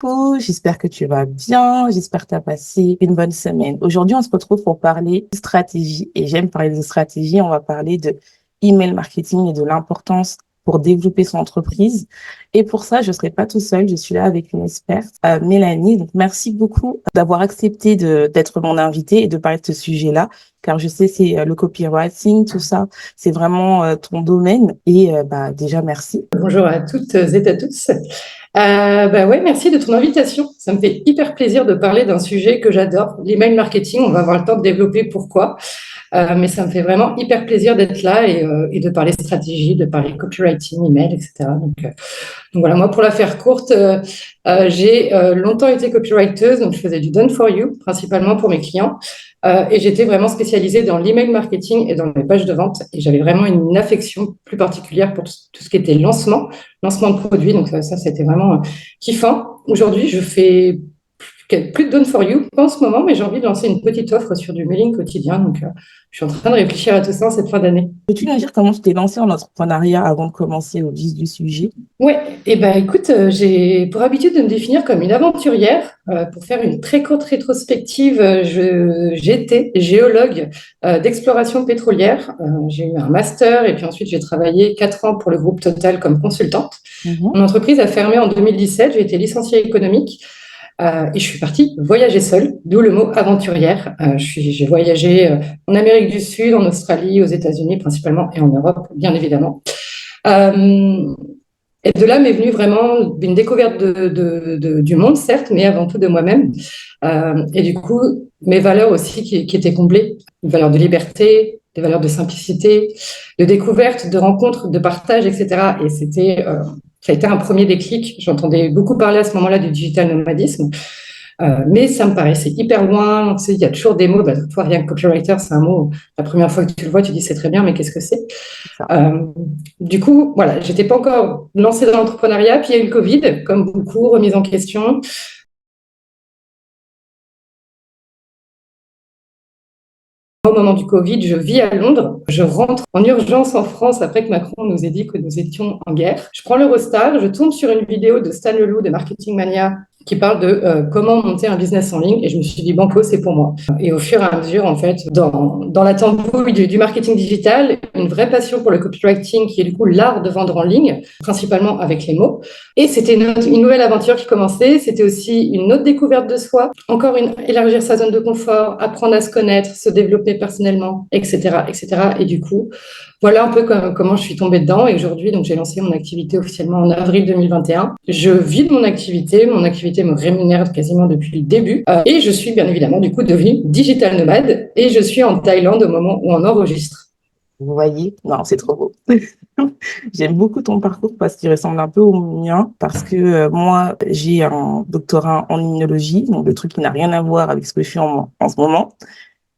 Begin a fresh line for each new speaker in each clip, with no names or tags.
Coucou, j'espère que tu vas bien, j'espère que tu as passé une bonne semaine. Aujourd'hui, on se retrouve pour parler de stratégie et j'aime parler de stratégie, on va parler de email marketing et de l'importance pour développer son entreprise. Et pour ça, je ne serai pas tout seul, je suis là avec une experte, Mélanie. Donc, merci beaucoup d'avoir accepté d'être mon invitée et de parler de ce sujet-là, car je sais c'est le copywriting, tout ça, c'est vraiment ton domaine. Et déjà, merci.
Bonjour à toutes et à tous. Ouais, merci de ton invitation. Ça me fait hyper plaisir de parler d'un sujet que j'adore, l'email marketing. On va avoir le temps de développer pourquoi. Mais ça me fait vraiment hyper plaisir d'être là et de parler stratégie, de parler copywriting, email, etc. Donc voilà, moi, pour la faire courte, j'ai longtemps été copywriter, donc je faisais du done for you, principalement pour mes clients. Et j'étais vraiment spécialisée dans l'email marketing et dans les pages de vente. Et j'avais vraiment une affection plus particulière pour tout ce qui était lancement de produits. Donc ça c'était vraiment kiffant. Aujourd'hui, je fais plus de done for you en ce moment, mais j'ai envie de lancer une petite offre sur du mailing quotidien. Donc je suis en train de réfléchir à tout ça en cette fin d'année.
Peux-tu nous dire comment tu t'es lancée en entrepreneuriat avant de commencer au vif du sujet?
Ouais, et ben écoute, j'ai pour habitude de me définir comme une aventurière. Pour faire une très courte rétrospective, j'étais géologue d'exploration pétrolière. J'ai eu un master et puis ensuite j'ai travaillé 4 ans pour le groupe Total comme consultante. Mon entreprise a fermé en 2017, j'ai été licenciée économique et je suis partie voyager seule, d'où le mot aventurière. J'ai voyagé en Amérique du Sud, en Australie, aux États-Unis principalement et en Europe, bien évidemment. Euh, et de là m'est venue vraiment une découverte du monde, certes, mais avant tout de moi-même. Et du coup, mes valeurs aussi qui étaient comblées, une valeur de liberté, des valeurs de simplicité, de découverte, de rencontre, de partage, etc. Et ça a été un premier déclic. J'entendais beaucoup parler à ce moment-là du digital nomadisme. Mais ça me paraissait hyper loin. Tu sais, il y a toujours des mots. Toi, rien que copywriter, c'est un mot. La première fois que tu le vois, tu dis c'est très bien, mais qu'est-ce que c'est? euh, Du coup, voilà, j'étais pas encore lancée dans l'entrepreneuriat. Puis il y a eu le Covid, comme beaucoup, remise en question. Au moment du Covid, je vis à Londres. Je rentre en urgence en France après que Macron nous ait dit que nous étions en guerre. Je prends l'Eurostar, je tombe sur une vidéo de Stan Leloup de Marketing Mania qui parle de comment monter un business en ligne. Et je me suis dit, banco, c'est pour moi. Et au fur et à mesure, en fait, dans la tambouille du marketing digital, une vraie passion pour le copywriting, qui est du coup l'art de vendre en ligne, principalement avec les mots. Et c'était une nouvelle aventure qui commençait. C'était aussi une autre découverte de soi. Encore élargir sa zone de confort, apprendre à se connaître, se développer personnellement, etc., etc. Et du coup, voilà un peu comment je suis tombée dedans. Et aujourd'hui, donc, j'ai lancé mon activité officiellement en avril 2021. Je vis de mon activité. Mon activité me rémunère quasiment depuis le début. Et je suis bien évidemment, du coup, devenue digital nomade. Et je suis en Thaïlande au moment où on enregistre.
Vous voyez? Non, c'est trop beau. J'aime beaucoup ton parcours parce qu'il ressemble un peu au mien, parce que moi, j'ai un doctorat en immunologie, donc le truc qui n'a rien à voir avec ce que je fais en ce moment.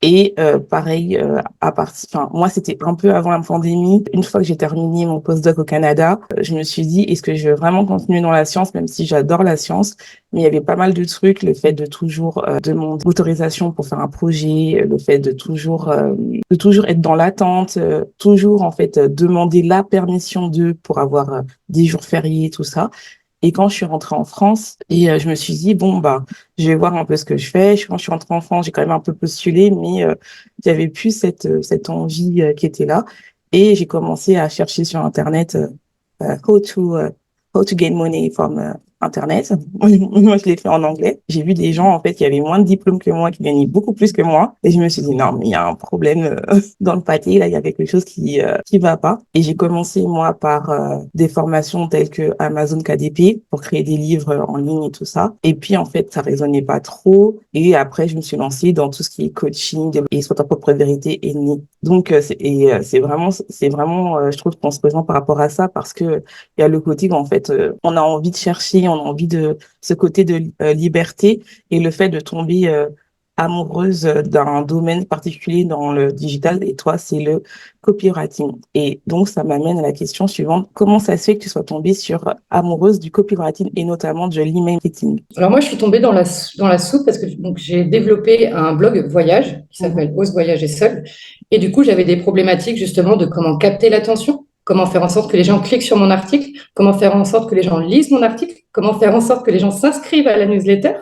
Et pareil, enfin, moi, c'était un peu avant la pandémie. Une fois que j'ai terminé mon postdoc au Canada, je me suis dit, est-ce que je veux vraiment continuer dans la science, même si j'adore la science, mais il y avait pas mal de trucs, le fait de toujours demander l'autorisation pour faire un projet, le fait de toujours être dans l'attente, toujours en fait demander la permission d'eux pour avoir des jours fériés, tout ça. Et quand je suis rentrée en France, et je me suis dit, bon, bah, je vais voir un peu ce que je fais. Quand je suis rentrée en France, j'ai quand même un peu postulé, mais il y avait plus cette envie qui était là. Et j'ai commencé à chercher sur Internet euh, how to, uh, how to gain money from Internet. Moi, je l'ai fait en anglais. J'ai vu des gens, en fait, qui avaient moins de diplômes que moi, qui gagnaient beaucoup plus que moi. Et je me suis dit, non, mais il y a un problème dans le pâté. Là, il y a quelque chose qui va pas. Et j'ai commencé, moi, par des formations telles que Amazon KDP pour créer des livres en ligne et tout ça. Et puis, en fait, ça résonnait pas trop. Et après, je me suis lancée dans tout ce qui est coaching et soit ta propre vérité est né. Donc, c'est vraiment, je trouve qu'on se rejoint par rapport à ça parce que il y a le côté où, en fait, on a envie de chercher, on a envie de ce côté de liberté et le fait de tomber amoureuse d'un domaine particulier dans le digital et toi, c'est le copywriting. Et donc, ça m'amène à la question suivante. Comment ça se fait que tu sois tombée amoureuse du copywriting et notamment de l'email marketing?
Alors moi, je suis tombée dans la soupe parce que donc, j'ai développé un blog voyage qui s'appelle Ose voyager seul. Et du coup, j'avais des problématiques justement de comment capter l'attention. comment faire en sorte que les gens cliquent sur mon article, comment faire en sorte que les gens lisent mon article, comment faire en sorte que les gens s'inscrivent à la newsletter.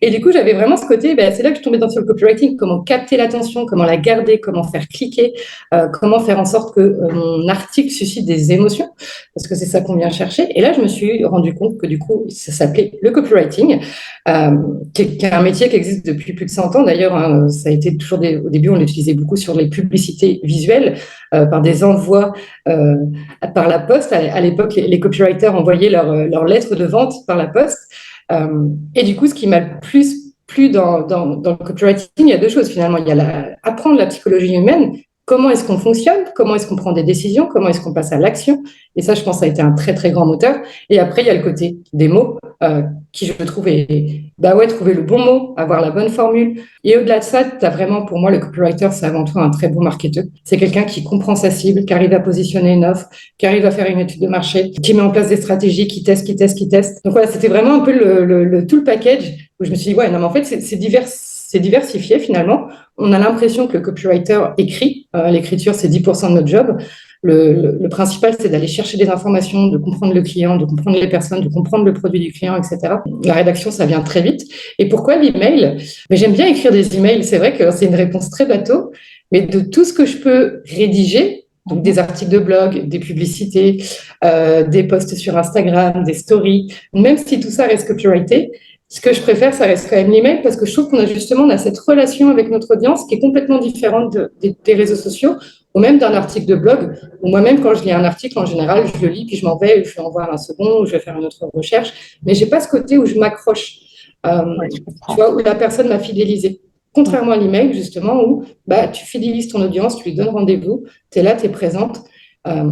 Et du coup, j'avais vraiment ce côté, c'est là que je tombais sur le copywriting, comment capter l'attention, comment la garder, comment faire cliquer, comment faire en sorte que mon article suscite des émotions, parce que c'est ça qu'on vient chercher. Et là, je me suis rendu compte que du coup, ça s'appelait le copywriting, qui est un métier qui existe depuis plus de 100 ans. D'ailleurs, hein, ça a été toujours au début, on l'utilisait beaucoup sur les publicités visuelles, par des envois par la poste. À l'époque, les copywriters envoyaient leurs lettres de vente par la poste. Et du coup, ce qui m'a le plus plu dans le copywriting, il y a deux choses finalement. Il y a apprendre la psychologie humaine. Comment est-ce qu'on fonctionne? Comment est-ce qu'on prend des décisions? Comment est-ce qu'on passe à l'action? Et ça, je pense, ça a été un très, très grand moteur. Et après, il y a le côté des mots, qui, je trouve, trouver le bon mot, avoir la bonne formule. Et au-delà de ça, tu as vraiment, pour moi, le copywriter, c'est avant tout un très bon marketeur. C'est quelqu'un qui comprend sa cible, qui arrive à positionner une offre, qui arrive à faire une étude de marché, qui met en place des stratégies, qui teste, qui teste, qui teste. Donc voilà, c'était vraiment un peu tout le package où je me suis dit, ouais, non, mais en fait, c'est diversifié finalement. On a l'impression que le copywriter écrit. L'écriture, c'est 10% de notre job. Le principal, c'est d'aller chercher des informations, de comprendre le client, de comprendre les personnes, de comprendre le produit du client, etc. La rédaction, ça vient très vite. Et pourquoi l'email? Mais j'aime bien écrire des emails. C'est vrai que c'est une réponse très bateau, mais de tout ce que je peux rédiger, donc des articles de blog, des publicités, des posts sur Instagram, des stories, même si tout ça reste copyrighté, ce que je préfère, ça reste quand même l'email parce que je trouve qu'on a cette relation avec notre audience qui est complètement différente des réseaux sociaux ou même d'un article de blog. Ou moi-même, quand je lis un article, en général, je le lis, puis je m'en vais, je vais en voir un second, ou je vais faire une autre recherche. Mais je n'ai pas ce côté où je m'accroche,
Ouais, je
tu
comprends.
vois, où la personne m'a fidélisé. Contrairement à l'email, justement, où tu fidélises ton audience, tu lui donnes rendez-vous, tu es là, tu es présente. Euh,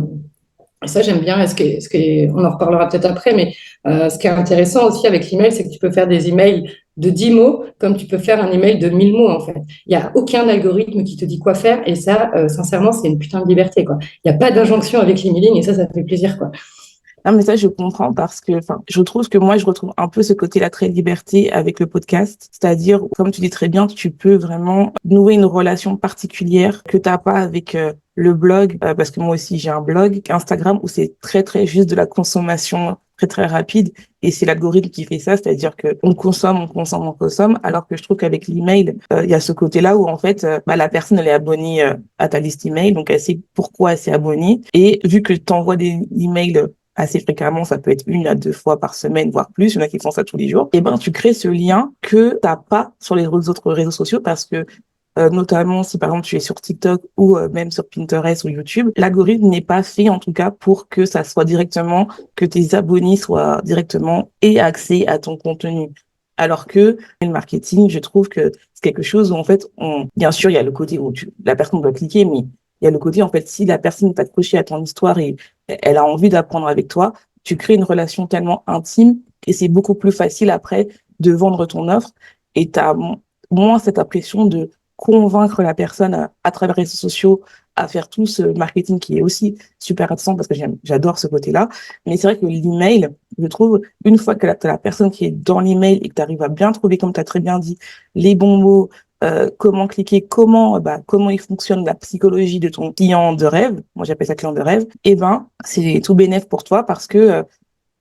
et ça, j'aime bien. On en reparlera peut-être après, mais ce qui est intéressant aussi avec l'email, c'est que tu peux faire des emails de 10 mots comme tu peux faire un email de 1000 mots, en fait. Il n'y a aucun algorithme qui te dit quoi faire. Et ça, sincèrement, c'est une putain de liberté, quoi. Il n'y a pas d'injonction avec l'emailing et ça fait plaisir, quoi.
Non, mais ça, je comprends parce que, enfin, je trouve que moi, je retrouve un peu ce côté-là très liberté avec le podcast. C'est-à-dire, comme tu dis très bien, tu peux vraiment nouer une relation particulière que t'as pas avec le blog, parce que moi aussi, j'ai un blog, Instagram, où c'est très, très juste de la consommation très, très rapide. Et c'est l'algorithme qui fait ça, c'est-à-dire que on consomme, on consomme, on consomme, alors que je trouve qu'avec l'email, il y a ce côté-là où, en fait, la personne, elle est abonnée à ta liste email, donc elle sait pourquoi elle s'est abonnée. Et vu que tu envoies des emails assez fréquemment, ça peut être 1 à 2 fois par semaine, voire plus, il y en a qui font ça tous les jours, et ben tu crées ce lien que t'as pas sur les autres réseaux sociaux parce que notamment si par exemple tu es sur TikTok ou même sur Pinterest ou YouTube, l'algorithme n'est pas fait en tout cas pour que ça soit directement, que tes abonnés soient directement aient accès à ton contenu. Alors que le marketing, je trouve que c'est quelque chose où en fait, bien sûr, il y a le côté où la personne doit cliquer, mais il y a le côté en fait, si la personne va te cocher à ton histoire et elle a envie d'apprendre avec toi, tu crées une relation tellement intime et c'est beaucoup plus facile après de vendre ton offre et tu as moins cette impression de convaincre la personne à travers les réseaux sociaux à faire tout ce marketing qui est aussi super intéressant parce que j'adore ce côté-là. Mais c'est vrai que l'email, je trouve, une fois que tu as la personne qui est dans l'email et que tu arrives à bien trouver, comme tu as très bien dit, les bons mots, comment cliquer, comment il fonctionne la psychologie de ton client de rêve, moi j'appelle ça client de rêve, et ben c'est tout bénef pour toi parce que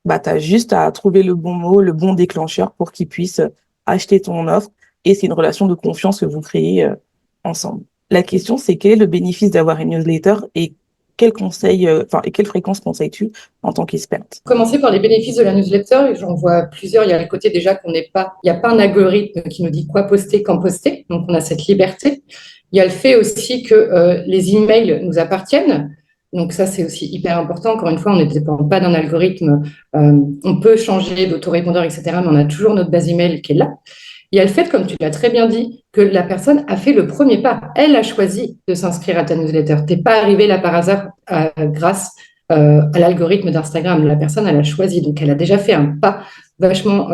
tu as juste à trouver le bon mot, le bon déclencheur pour qu'il puisse acheter ton offre et c'est une relation de confiance que vous créez ensemble. La question, c'est quel est le bénéfice d'avoir une newsletter et quels conseils, et quelle fréquence conseilles-tu en tant qu'experte?
Commencer par les bénéfices de la newsletter, et j'en vois plusieurs. Il y a le côté déjà il n'y a pas un algorithme qui nous dit quoi poster, quand poster, donc on a cette liberté. Il y a le fait aussi que les emails nous appartiennent, donc ça c'est aussi hyper important. Encore une fois, on ne dépend pas d'un algorithme, on peut changer d'autorépondeur, etc., mais on a toujours notre base email qui est là. Il y a le fait, comme tu l'as très bien dit, que la personne a fait le premier pas. Elle a choisi de s'inscrire à ta newsletter. Tu n'es pas arrivé là par hasard grâce à l'algorithme d'Instagram. La personne, elle a choisi. Donc, elle a déjà fait un pas vachement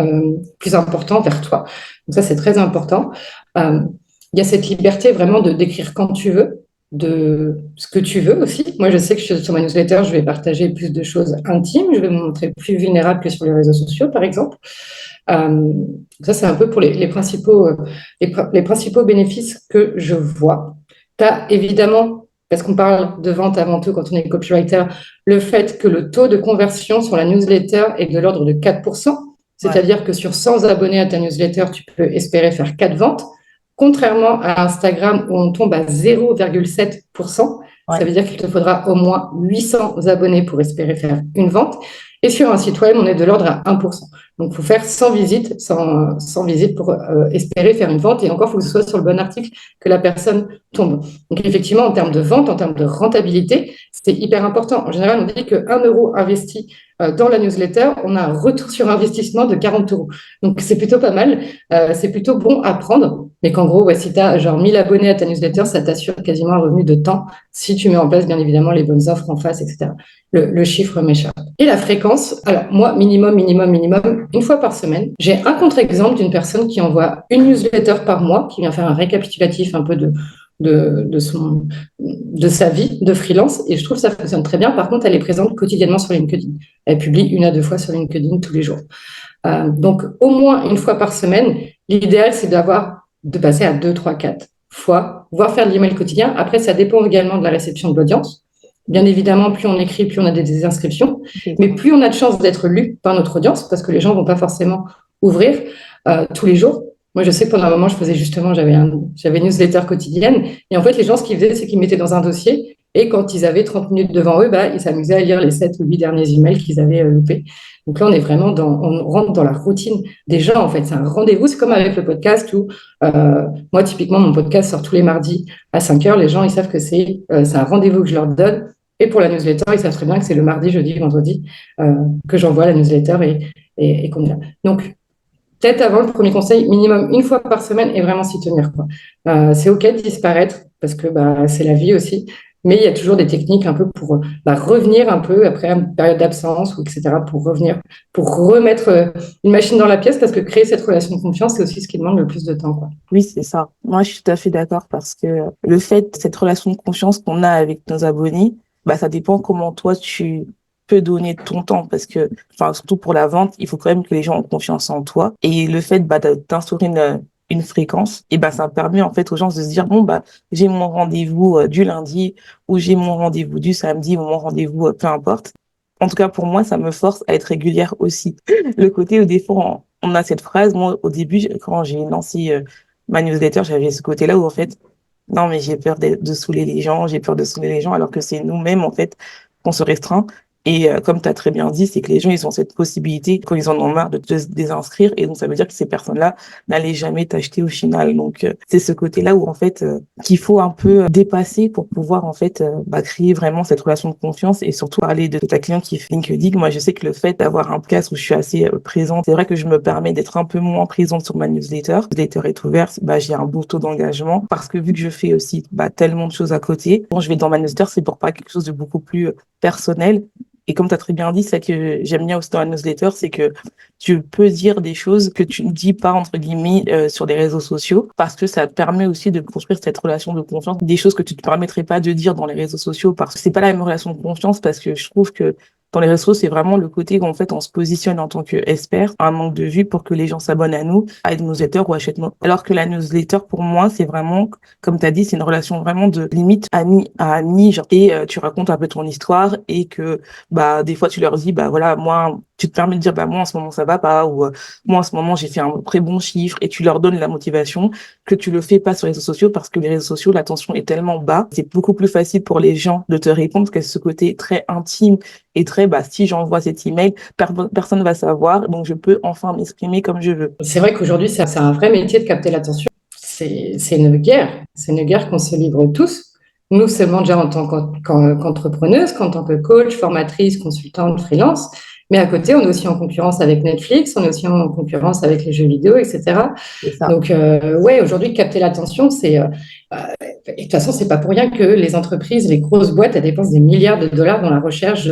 plus important vers toi. Donc, ça, c'est très important. Il y a cette liberté vraiment de d'écrire quand tu veux, de ce que tu veux aussi. Moi, je sais que sur ma newsletter, je vais partager plus de choses intimes. Je vais me montrer plus vulnérable que sur les réseaux sociaux, par exemple. Ça, c'est un peu pour les principaux bénéfices que je vois. Tu as évidemment parce qu'on parle de vente avant tout quand on est copywriter, le fait que le taux de conversion sur la newsletter est de l'ordre de 4%, c'est-à-dire que sur 100 abonnés à ta newsletter, tu peux espérer faire 4 ventes, contrairement à Instagram où on tombe à 0,7%. Ça veut dire qu'il te faudra au moins 800 abonnés pour espérer faire une vente. Et sur un site web, on est de l'ordre à 1%. Donc, il faut faire 100 visites, 100 visites pour espérer faire une vente. Et encore, il faut que ce soit sur le bon article que la personne tombe. Donc, effectivement, en termes de vente, en termes de rentabilité, c'est hyper important. En général, on dit que 1 euro investi dans la newsletter, on a un retour sur investissement de 40 euros. Donc, c'est plutôt pas mal. C'est plutôt bon à prendre. Mais qu'en gros, si tu as genre 1000 abonnés à ta newsletter, ça t'assure quasiment un revenu de temps si tu mets en place, bien évidemment, les bonnes offres en face, etc. Le chiffre m'échappe. Et la fréquence, alors moi, minimum, une fois par semaine. J'ai un contre-exemple d'une personne qui envoie une newsletter par mois, qui vient faire un récapitulatif un peu de sa vie de freelance. Et je trouve que ça fonctionne très bien. Par contre, elle est présente quotidiennement sur LinkedIn. Elle publie 1 à 2 fois sur LinkedIn tous les jours. Donc, au moins une fois par semaine, l'idéal, c'est de passer à 2, 3, 4 fois, voire faire de l'email quotidien. Après, ça dépend également de la réception de l'audience. Bien évidemment, plus on écrit, plus on a des inscriptions, mais plus on a de chances d'être lu par notre audience, parce que les gens ne vont pas forcément ouvrir tous les jours. Moi, je sais que pendant un moment, je faisais justement, j'avais une newsletter quotidienne, et en fait, les gens, ce qu'ils faisaient, c'est qu'ils mettaient dans un dossier, et quand ils avaient 30 minutes devant eux, ils s'amusaient à lire les 7 ou 8 derniers emails qu'ils avaient loupés. Donc là, on est vraiment on rentre dans la routine des gens, en fait. C'est un rendez-vous, c'est comme avec le podcast où, moi, typiquement, mon podcast sort tous les mardis à 5 heures. Les gens, ils savent que c'est un rendez-vous que je leur donne. Et pour la newsletter, ils savent très bien que c'est le mardi, jeudi, vendredi que j'envoie la newsletter et qu'on vient. Donc, peut-être avant le premier conseil, minimum une fois par semaine et vraiment s'y tenir, quoi. C'est OK de disparaître parce que c'est la vie aussi, mais il y a toujours des techniques un peu pour revenir un peu après une période d'absence ou etc. pour revenir, pour remettre une machine dans la pièce parce que créer cette relation de confiance, c'est aussi ce qui demande le plus de temps, quoi.
Oui, c'est ça. Moi, je suis tout à fait d'accord parce que le fait, cette relation de confiance qu'on a avec nos abonnés, ça dépend comment toi tu peux donner ton temps parce que, enfin, surtout pour la vente, il faut quand même que les gens ont confiance en toi. Et le fait, d'instaurer une fréquence, et ça permet en fait aux gens de se dire, bon, j'ai mon rendez-vous du lundi ou j'ai mon rendez-vous du samedi ou mon rendez-vous, peu importe. En tout cas, pour moi, ça me force à être régulière aussi. Le côté où des fois, on a cette phrase, moi, au début, quand j'ai lancé ma newsletter, j'avais ce côté-là où, en fait, non, mais j'ai peur de saouler les gens, j'ai peur de saouler les gens, alors que c'est nous-mêmes, en fait, qu'on se restreint. Et comme tu as très bien dit, c'est que les gens, ils ont cette possibilité, quand ils en ont marre, de te désinscrire. Et donc, ça veut dire que ces personnes-là n'allaient jamais t'acheter au final. Donc, c'est ce côté-là où, en fait, qu'il faut un peu dépasser pour pouvoir, en fait, créer vraiment cette relation de confiance et surtout parler de ta cliente qui fait LinkedIn. Moi, je sais que le fait d'avoir un podcast où je suis assez présente, c'est vrai que je me permets d'être un peu moins présente sur ma newsletter. La newsletter est ouverte, j'ai un bon taux d'engagement parce que vu que je fais aussi tellement de choses à côté, quand je vais dans ma newsletter, c'est pour pas quelque chose de beaucoup plus personnel. Et comme tu as très bien dit, ça que j'aime bien aussi dans la newsletter, c'est que tu peux dire des choses que tu ne dis pas, entre guillemets, sur les réseaux sociaux, parce que ça te permet aussi de construire cette relation de confiance, des choses que tu te permettrais pas de dire dans les réseaux sociaux, parce que c'est pas la même relation de confiance, parce que je trouve que dans les réseaux, c'est vraiment le côté où, en fait, on se positionne en tant qu'expert, un manque de vue pour que les gens s'abonnent à nous, à une newsletter ou achètent nous. Alors que la newsletter, pour moi, c'est vraiment, comme tu as dit, c'est une relation vraiment de limite ami à ami, genre, et tu racontes un peu ton histoire et que, des fois, tu leur dis, voilà, moi, tu te permets de dire, moi, en ce moment, ça va pas, ou moi, en ce moment, j'ai fait un très bon chiffre, et tu leur donnes la motivation que tu le fais pas sur les réseaux sociaux, parce que les réseaux sociaux, l'attention est tellement bas, c'est beaucoup plus facile pour les gens de te répondre, parce que ce côté très intime et très, si j'envoie cet email, personne va savoir, donc je peux enfin m'exprimer comme je veux.
C'est vrai qu'aujourd'hui, c'est un vrai métier de capter l'attention. C'est une guerre. C'est une guerre qu'on se livre tous. Nous, seulement déjà en tant qu'entrepreneuse, qu'en tant que coach, formatrice, consultante, freelance. Mais à côté, on est aussi en concurrence avec Netflix, on est aussi en concurrence avec les jeux vidéo, etc. Donc, aujourd'hui, capter l'attention, et de toute façon, c'est pas pour rien que les entreprises, les grosses boîtes, elles dépensent des milliards de dollars dans la recherche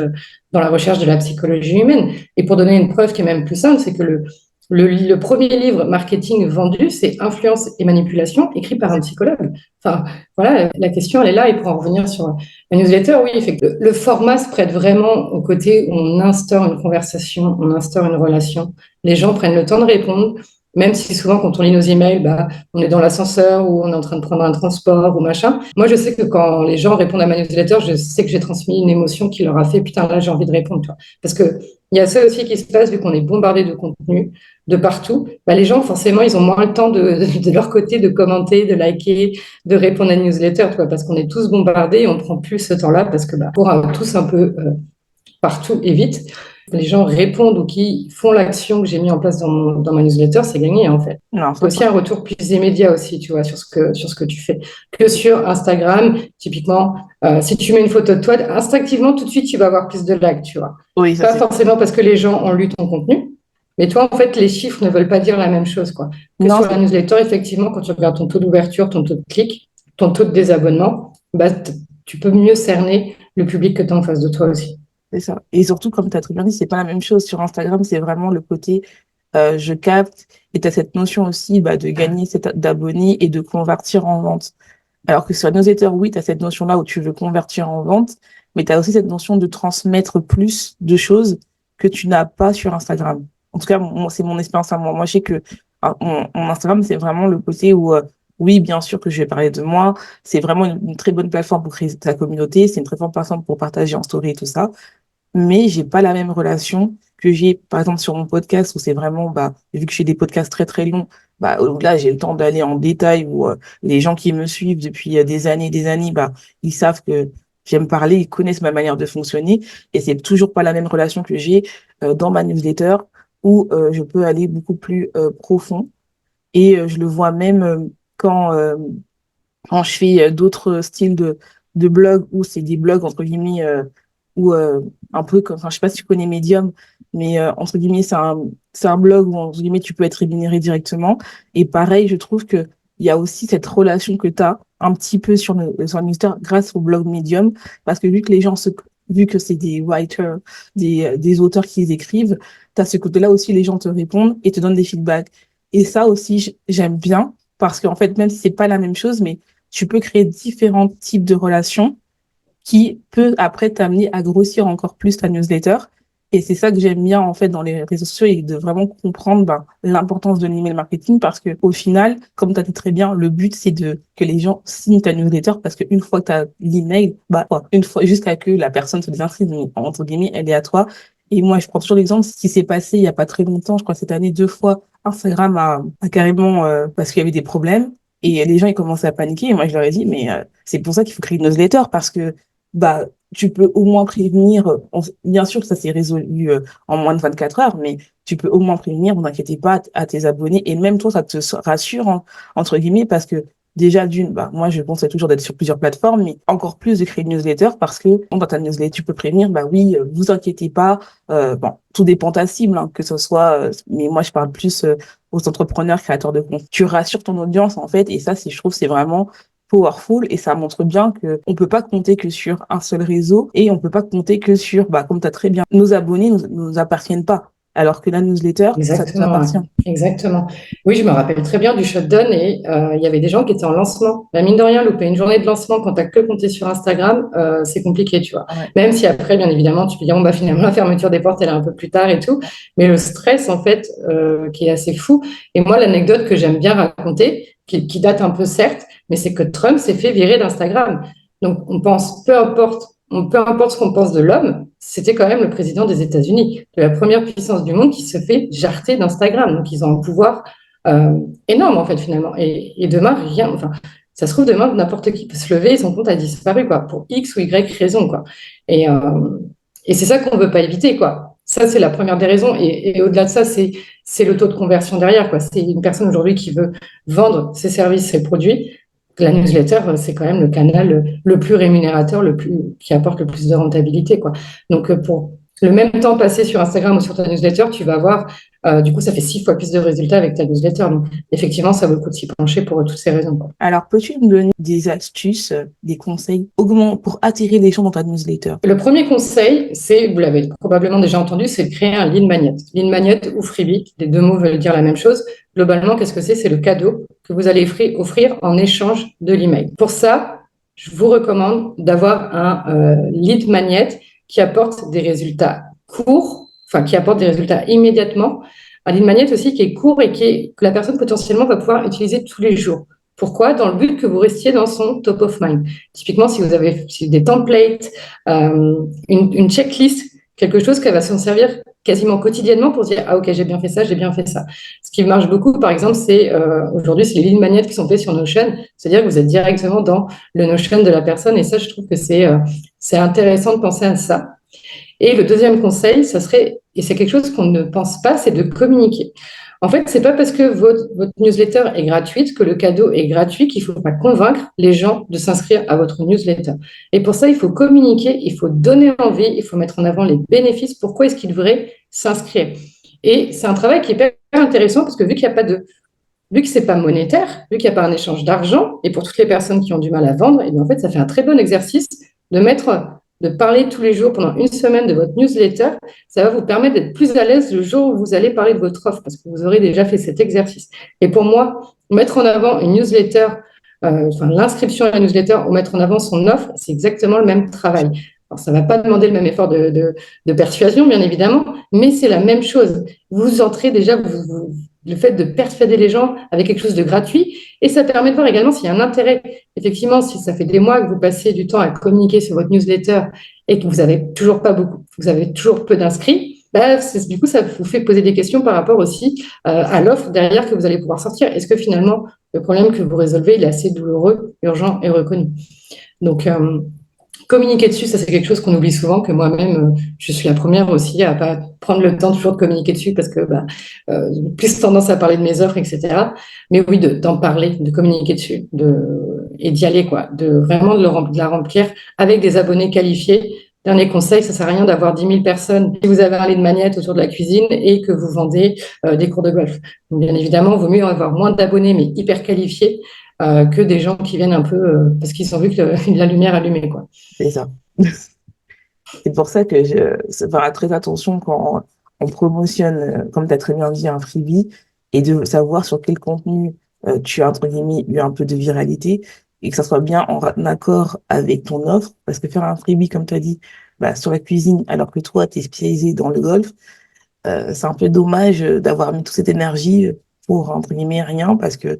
de la psychologie humaine. Et pour donner une preuve qui est même plus simple, c'est que le premier livre marketing vendu, c'est Influence et manipulation, écrit par un psychologue. Enfin, voilà, la question, elle est là. Et pour en revenir sur la newsletter, oui, fait que le format se prête vraiment au côté où on instaure une conversation, on instaure une relation. Les gens prennent le temps de répondre. même si souvent quand on lit nos emails, on est dans l'ascenseur ou on est en train de prendre un transport ou machin. Moi, je sais que quand les gens répondent à ma newsletter, je sais que j'ai transmis une émotion qui leur a fait, putain, là, j'ai envie de répondre, tu vois. Parce que il y a ça aussi qui se passe, vu qu'on est bombardé de contenu de partout. Les gens, forcément, ils ont moins le temps de leur côté de commenter, de liker, de répondre à une newsletter, tu vois, parce qu'on est tous bombardés et on ne prend plus ce temps-là parce que pour tous un peu partout et vite, les gens répondent ou qui font l'action que j'ai mis en place dans ma newsletter, c'est gagné en fait.
Non,
C'est aussi un retour plus immédiat aussi, tu vois, sur ce que tu fais. Que sur Instagram, typiquement, si tu mets une photo de toi, instinctivement, tout de suite, tu vas avoir plus de likes, tu vois.
oui, ça
Pas
c'est.
forcément parce que les gens ont lu ton contenu, mais toi, en fait, les chiffres ne veulent pas dire la même chose, quoi. Que
Non,
sur la newsletter, effectivement, quand tu regardes ton taux d'ouverture, ton taux de clic, ton taux de désabonnement, tu peux mieux cerner le public que tu as en face de toi aussi.
c'est ça. Et surtout, comme tu as très bien dit, c'est pas la même chose. Sur Instagram, c'est vraiment le côté je capte, et tu as cette notion aussi de gagner d'abonnés et de convertir en vente. Alors que sur la newsletter, oui, tu as cette notion-là où tu veux convertir en vente, mais tu as aussi cette notion de transmettre plus de choses que tu n'as pas sur Instagram. En tout cas, moi, c'est mon expérience à moi. Moi, je sais que mon Instagram, c'est vraiment le côté où, oui, bien sûr que je vais parler de moi. C'est vraiment une très bonne plateforme pour créer ta communauté. C'est une très bonne plateforme pour partager en story et tout ça, mais j'ai pas la même relation que j'ai, par exemple, sur mon podcast où c'est vraiment, vu que j'ai des podcasts très très longs, où là, j'ai le temps d'aller en détail où les gens qui me suivent depuis des années, ils savent que j'aime parler, ils connaissent ma manière de fonctionner et c'est toujours pas la même relation que j'ai dans ma newsletter où je peux aller beaucoup plus profond et je le vois même quand quand je fais d'autres styles de blogs où c'est des blogs entre guillemets où un peu comme, enfin, je sais pas si tu connais Medium, mais entre guillemets c'est un blog où entre guillemets tu peux être rémunéré directement. Et pareil, je trouve que il y a aussi cette relation que tu as un petit peu sur le newsletter grâce au blog Medium, parce que vu que c'est des writers, des auteurs qui les écrivent, tu as ce côté-là aussi, les gens te répondent et te donnent des feedbacks. Et ça aussi, j'aime bien, parce qu'en fait, même si c'est pas la même chose, mais tu peux créer différents types de relations qui peut après t'amener à grossir encore plus ta newsletter. Et c'est ça que j'aime bien en fait dans les réseaux sociaux et de vraiment comprendre l'importance de l'email marketing parce que au final, comme tu as dit très bien, le but c'est de que les gens signent ta newsletter parce qu'une fois que tu as l'email, une fois jusqu'à que la personne se désinscrive, mais entre guillemets, elle est à toi. Et moi, je prends toujours l'exemple, ce qui s'est passé il y a pas très longtemps, je crois cette année, 2 fois, Instagram a carrément, parce qu'il y avait des problèmes, et les gens, ils commençaient à paniquer. Et moi, je leur ai dit, mais c'est pour ça qu'il faut créer une newsletter, parce que tu peux au moins prévenir. Bien sûr que ça s'est résolu en moins de 24 heures, mais tu peux au moins prévenir, vous inquiétez pas, à tes abonnés. Et même toi, ça te rassure, entre guillemets, parce que déjà, moi, je conseille toujours d'être sur plusieurs plateformes, mais encore plus de créer une newsletter parce que dans ta newsletter, tu peux prévenir, oui, vous inquiétez pas. Bon, tout dépend de ta cible, hein, que ce soit, mais moi, je parle plus aux entrepreneurs, créateurs de compte. Tu rassures ton audience, en fait, et ça, je trouve, c'est vraiment powerful et ça montre bien que on peut pas compter que sur un seul réseau et on peut pas compter que sur, comme tu as très bien, nos abonnés nous appartiennent pas. Alors que la newsletter, ça nous
Exactement, ouais.
appartient.
Exactement. Oui, je me rappelle très bien du shutdown et il y avait des gens qui étaient en lancement. Mine de rien, louper une journée de lancement quand tu n'as que compté sur Instagram, c'est compliqué, tu vois.
Ouais.
Même si après, bien évidemment, tu peux dire, finalement, la fermeture des portes, elle est un peu plus tard et tout. Mais le stress, en fait, qui est assez fou. Et moi, l'anecdote que j'aime bien raconter, qui date un peu certes, mais c'est que Trump s'est fait virer d'Instagram. Donc, on pense, peu importe ce qu'on pense de l'homme, c'était quand même le président des États-Unis, de la première puissance du monde qui se fait jarter d'Instagram. Donc, ils ont un pouvoir énorme, en fait, finalement. Et demain, rien. Enfin, ça se trouve, demain, n'importe qui peut se lever et son compte a disparu, quoi, pour X ou Y raison, quoi. Et, euh, et c'est ça qu'on ne veut pas éviter, quoi. Ça, c'est la première des raisons. Et au-delà de ça, c'est le taux de conversion derrière, quoi. C'est une personne aujourd'hui qui veut vendre ses services, ses produits. La newsletter, c'est quand même le canal le plus rémunérateur, qui apporte le plus de rentabilité, quoi. Donc, pour le même temps passé sur Instagram ou sur ta newsletter, tu vas avoir, du coup, ça fait 6 fois plus de résultats avec ta newsletter. Donc, effectivement, ça vaut le coup de s'y pencher pour toutes ces raisons, quoi.
Alors, peux-tu me donner des astuces, des conseils pour attirer les gens dans ta newsletter?
Le premier conseil, vous l'avez probablement déjà entendu, c'est de créer un lead magnet. Lead magnet ou freebie, les deux mots veulent dire la même chose. Globalement, qu'est-ce que c'est? C'est le cadeau que vous allez offrir en échange de l'email. Pour ça, je vous recommande d'avoir un lead magnet qui apporte des résultats courts, enfin qui apporte des résultats immédiatement, Un lead magnet aussi qui est court et que la personne potentiellement va pouvoir utiliser tous les jours. Pourquoi? Dans le but que vous restiez dans son top of mind. Typiquement, si vous avez des templates, une checklist, quelque chose qui va s'en servir quasiment quotidiennement pour dire, ah ok, j'ai bien fait ça, j'ai bien fait ça. Ce qui marche beaucoup, par exemple, c'est aujourd'hui, c'est les lead magnets qui sont faits sur Notion, c'est-à-dire que vous êtes directement dans le Notion de la personne, et ça, je trouve que c'est intéressant de penser à ça. Et le deuxième conseil, ça serait, et c'est quelque chose qu'on ne pense pas, c'est de communiquer. En fait, c'est pas parce que votre newsletter est gratuite que le cadeau est gratuit qu'il faut pas convaincre les gens de s'inscrire à votre newsletter. Et pour ça, il faut communiquer, il faut donner envie, il faut mettre en avant les bénéfices. Pourquoi est-ce qu'ils devraient s'inscrire? Et c'est un travail qui est hyper intéressant parce que vu que c'est pas monétaire, vu qu'il n'y a pas un échange d'argent, et pour toutes les personnes qui ont du mal à vendre, et bien en fait, ça fait un très bon exercice de parler tous les jours pendant une semaine de votre newsletter. Ça va vous permettre d'être plus à l'aise le jour où vous allez parler de votre offre, parce que vous aurez déjà fait cet exercice. Et pour moi, mettre en avant une newsletter, l'inscription à la newsletter ou mettre en avant son offre, c'est exactement le même travail. Alors, ça ne va pas demander le même effort de persuasion, bien évidemment, mais c'est la même chose. Vous entrez déjà, le fait de persuader les gens avec quelque chose de gratuit, et ça permet de voir également s'il y a un intérêt. Effectivement, si ça fait des mois que vous passez du temps à communiquer sur votre newsletter et que vous n'avez toujours pas beaucoup, vous avez toujours peu d'inscrits, du coup, ça vous fait poser des questions par rapport aussi à l'offre derrière que vous allez pouvoir sortir. Est-ce que finalement, le problème que vous résolvez, il est assez douloureux, urgent et reconnu? Donc, communiquer dessus, ça c'est quelque chose qu'on oublie souvent, que moi-même, je suis la première aussi à pas prendre le temps toujours de communiquer dessus parce que j'ai plus tendance à parler de mes offres, etc. Mais oui, d'en parler, de communiquer dessus et d'y aller, quoi, de vraiment de la remplir avec des abonnés qualifiés. Dernier conseil, ça ne sert à rien d'avoir 10 000 personnes si vous avez un lead magnet autour de la cuisine et que vous vendez des cours de golf. Donc, bien évidemment, il vaut mieux avoir moins d'abonnés mais hyper qualifiés que des gens qui viennent un peu parce qu'ils ont vu que la lumière allumée, quoi.
C'est ça. C'est pour ça que je fais très attention quand on promotionne, comme tu as très bien dit, un freebie, et de savoir sur quel contenu tu as, entre guillemets, eu un peu de viralité, et que ça soit bien en accord avec ton offre, parce que faire un freebie, comme tu as dit, sur la cuisine, alors que toi, tu es spécialisé dans le golf, c'est un peu dommage d'avoir mis toute cette énergie pour, entre guillemets, rien, parce que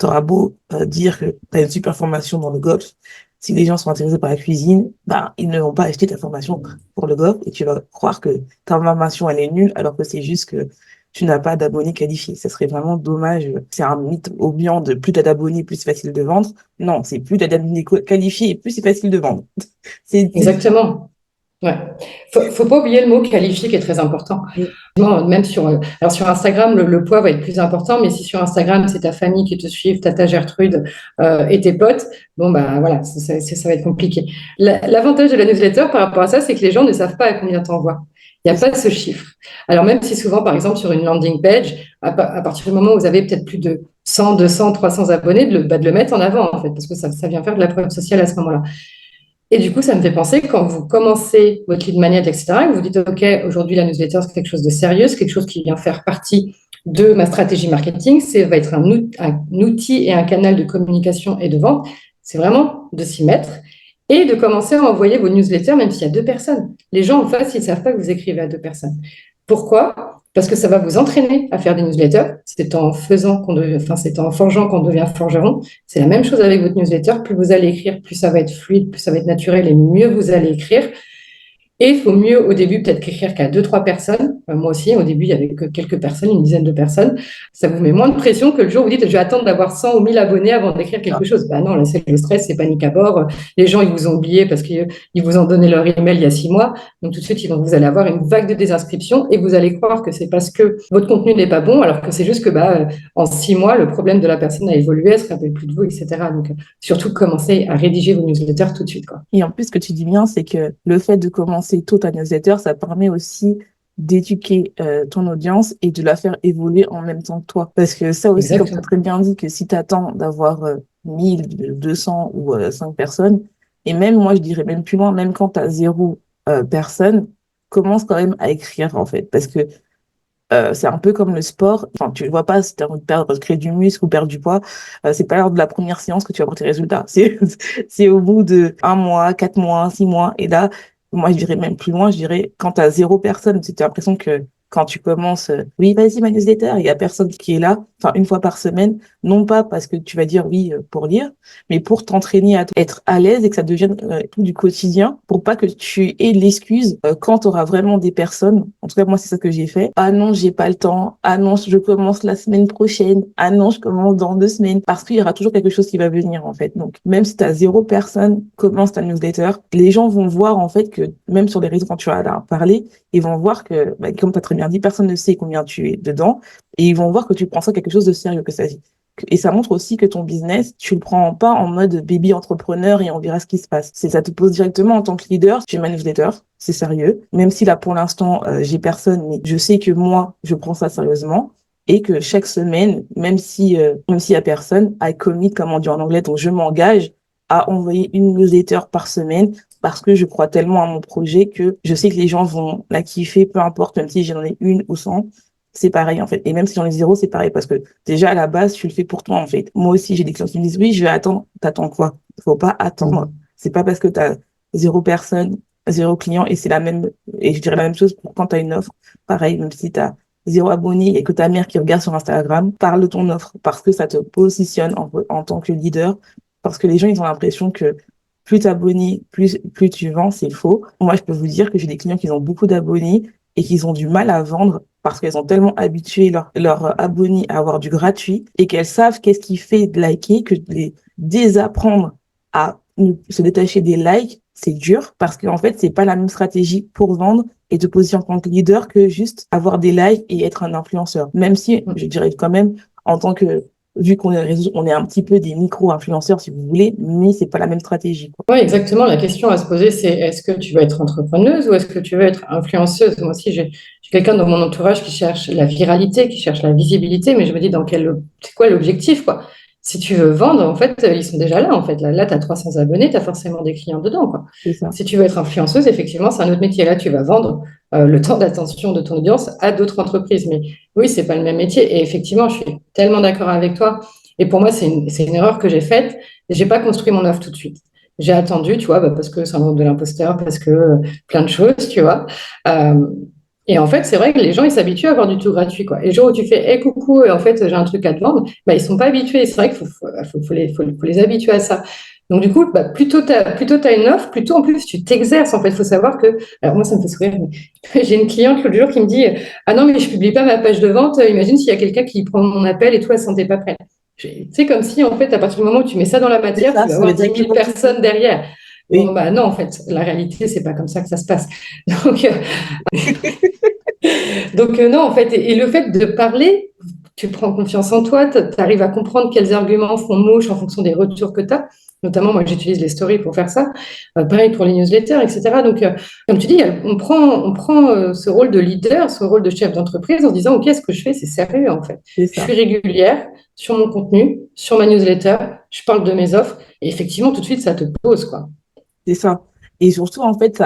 tu auras beau dire que tu as une super formation dans le golf, si les gens sont intéressés par la cuisine, ils ne vont pas acheter ta formation pour le golf et tu vas croire que ta formation, elle est nulle, alors que c'est juste que tu n'as pas d'abonnés qualifiés. Ça serait vraiment dommage. C'est un mythe ambiant de plus tu as d'abonnés, plus c'est facile de vendre. Non, c'est plus tu as d'abonnés qualifiés et plus c'est facile de vendre.
Exactement. Ouais. Faut pas oublier le mot qualifié qui est très important. Même alors sur Instagram, le poids va être plus important, mais si sur Instagram, c'est ta famille qui te suit, ta Gertrude et tes potes, voilà, ça va être compliqué. L'avantage de la newsletter par rapport à ça, c'est que les gens ne savent pas à combien t'envoies. Il n'y a pas ce chiffre. Alors même si souvent, par exemple, sur une landing page, à partir du moment où vous avez peut-être plus de 100, 200, 300 abonnés, de le mettre en avant, en fait, parce que ça vient faire de la preuve sociale à ce moment-là. Et du coup, ça me fait penser, quand vous commencez votre lead magnet, etc., que vous dites, OK, aujourd'hui, la newsletter, c'est quelque chose de sérieux, c'est quelque chose qui vient faire partie de ma stratégie marketing, ça va être un outil et un canal de communication et de vente. C'est vraiment de s'y mettre et de commencer à envoyer vos newsletters, même s'il y a 2 personnes. Les gens en face, ils ne savent pas que vous écrivez à 2 personnes. Pourquoi? Parce que ça va vous entraîner à faire des newsletters. C'est en forgeant qu'on devient forgeron. C'est la même chose avec votre newsletter. Plus vous allez écrire, plus ça va être fluide, plus ça va être naturel et mieux vous allez écrire. Et il faut mieux au début peut-être qu'écrire qu'à 2-3 personnes. Moi aussi, au début, il y avait que quelques personnes, une dizaine de personnes. Ça vous met moins de pression que le jour où vous dites je vais attendre d'avoir 100 ou 1000 abonnés avant d'écrire quelque chose. Non, là, c'est le stress, c'est panique à bord. Les gens, ils vous ont oublié parce qu'ils vous ont donné leur email il y a 6 mois. Donc tout de suite, vous allez avoir une vague de désinscription et vous allez croire que c'est parce que votre contenu n'est pas bon, alors que c'est juste que en 6 mois, le problème de la personne a évolué, elle ne se rappelle plus de vous, etc. Donc surtout, commencez à rédiger vos newsletters tout de suite, quoi.
Et en plus, ce que tu dis bien, c'est que le fait de commencer tôt ta newsletter, ça permet aussi d'éduquer ton audience et de la faire évoluer en même temps que toi. Parce que ça aussi, comme tu as très bien dit, que si tu attends d'avoir 1000, 200 ou 5 personnes, et même moi, je dirais même plus loin, même quand tu as 0 personne, commence quand même à écrire, en fait. Parce que c'est un peu comme le sport. Enfin, tu ne vois pas si tu as envie de créer du muscle ou perdre du poids. C'est pas lors de la première séance que tu vas avoir tes résultats. C'est au bout de 1 mois, 4 mois, 6 mois. Et là, moi, je dirais même plus loin. Je dirais quand tu as 0 personne, tu as l'impression que quand tu commences, oui, vas-y, ma newsletter, il y a personne qui est là, enfin, une fois par semaine, non pas parce que tu vas dire oui pour lire, mais pour t'entraîner à être à l'aise et que ça devienne tout du quotidien, pour pas que tu aies l'excuse quand tu auras vraiment des personnes. En tout cas, moi, c'est ça que j'ai fait. Ah non, j'ai pas le temps. Ah non, je commence la semaine prochaine. Ah non, je commence dans 2 semaines. Parce qu'il y aura toujours quelque chose qui va venir, en fait. Donc, même si tu as 0 personne, commence ta newsletter. Les gens vont voir, en fait, que même sur les réseaux, quand tu vas leur parler, ils vont voir que, bah, comme tu as très bien dit, personne ne sait combien tu es dedans. Et ils vont voir que tu prends ça quelque chose de sérieux, que ça. Et ça montre aussi que ton business, tu le prends pas en mode baby entrepreneur et on verra ce qui se passe. Ça te pose directement en tant que leader. Tu es ma newsletter, c'est sérieux. Même si là, pour l'instant, j'ai personne, mais je sais que moi, je prends ça sérieusement et que chaque semaine, même s'il y a personne, I commit, comme on dit en anglais, donc je m'engage à envoyer une newsletter par semaine parce que je crois tellement à mon projet que je sais que les gens vont la kiffer, peu importe, même si j'en ai une ou 100, c'est pareil en fait. Et même si j'en ai 0, c'est pareil parce que déjà à la base, tu le fais pour toi en fait. Moi aussi, j'ai des clients qui me disent oui, je vais attendre. T'attends quoi? Faut pas attendre. C'est pas parce que t'as 0 personne, 0 client et c'est la même, et je dirais la même chose pour quand t'as une offre. Pareil, même si t'as 0 abonné et que ta mère qui regarde sur Instagram, parle de ton offre parce que ça te positionne en tant que leader. Parce que les gens, ils ont l'impression que plus t'abonnes, plus tu vends, c'est faux. Moi, je peux vous dire que j'ai des clients qui ont beaucoup d'abonnés et qu'ils ont du mal à vendre parce qu'elles ont tellement habitué leur abonnés à avoir du gratuit et qu'elles savent qu'est-ce qui fait de liker, que les désapprendre à se détacher des likes, c'est dur parce qu'en fait, c'est pas la même stratégie pour vendre et te positionner en tant que leader que juste avoir des likes et être un influenceur. Même si, je dirais quand même, en tant que vu qu'on est réseau, on est un petit peu des micro-influenceurs, si vous voulez, mais c'est pas la même stratégie, quoi.
Oui, exactement. La question à se poser, c'est est-ce que tu veux être entrepreneuse ou est-ce que tu veux être influenceuse? Moi aussi, j'ai quelqu'un dans mon entourage qui cherche la viralité, qui cherche la visibilité, mais je me dis c'est quoi l'objectif, quoi? Si tu veux vendre, en fait, ils sont déjà là, en fait. Là, tu as 300 abonnés, tu as forcément des clients dedans, quoi.
C'est ça.
Si tu veux être influenceuse, effectivement, c'est un autre métier. Là, tu vas vendre le temps d'attention de ton audience à d'autres entreprises. Mais oui, c'est pas le même métier. Et effectivement, je suis tellement d'accord avec toi. Et pour moi, c'est une erreur que j'ai faite. J'ai pas construit mon offre tout de suite. J'ai attendu, tu vois, parce que syndrome de l'imposteur, parce que plein de choses, tu vois. Euh, et en fait, c'est vrai que les gens, ils s'habituent à avoir du tout gratuit, quoi. Et le jour où tu fais, hé, coucou, en fait, j'ai un truc à te vendre, bah, ils sont pas habitués. C'est vrai qu'il faut les habituer à ça. Donc, du coup, bah, plutôt tu as une offre, plutôt en plus, tu t'exerces. En fait, il faut savoir que. Alors, moi, ça me fait sourire. Mais j'ai une cliente l'autre jour qui me dit, ah non, mais je publie pas ma page de vente. Imagine s'il y a quelqu'un qui prend mon appel et toi, elle ne sentait pas prête. C'est comme si, en fait, à partir du moment où tu mets ça dans la
C'est
matière,
ça,
tu vas
ça veut
avoir
dire
10
qu'ils
000
vont cliquer.
personnes derrière. Bon,
Oui,
bah non, en fait, la réalité, c'est pas comme ça que ça se passe. Donc, non, en fait, et le fait de parler, tu prends confiance en toi, tu arrives à comprendre quels arguments font mouche en fonction des retours que tu as. Notamment, moi, j'utilise les stories pour faire ça. Pareil pour les newsletters, etc. Donc, comme tu dis, on prend ce rôle de leader, ce rôle de chef d'entreprise en se disant, OK, ce que je fais, c'est sérieux, en fait.
c'est
Je
ça.
suis régulière sur mon contenu, sur ma newsletter, je parle de mes offres, et effectivement, tout de suite, ça te pose, quoi.
C'est ça. Et surtout, en fait,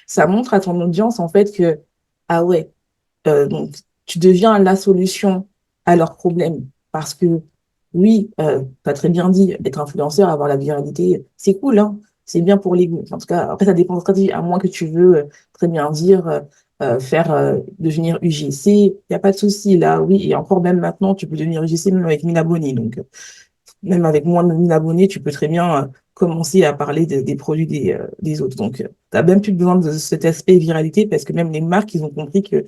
ça montre à ton audience, en fait, que, ah ouais, donc, tu deviens la solution à leurs problèmes. Parce que, oui, tu as très bien dit, être influenceur, avoir la viralité, c'est cool, hein. C'est bien pour l'ego. En tout cas, après, ça dépend de la stratégie. À moins que tu veux très bien dire, faire devenir UGC, il n'y a pas de souci là. Oui, et encore même maintenant, tu peux devenir UGC même avec 1 000 abonnés. Donc, même avec moins de 1 000 abonnés, tu peux très bien commencer à parler des produits des autres. Donc, tu n'as même plus besoin de cet aspect viralité parce que même les marques, ils ont compris que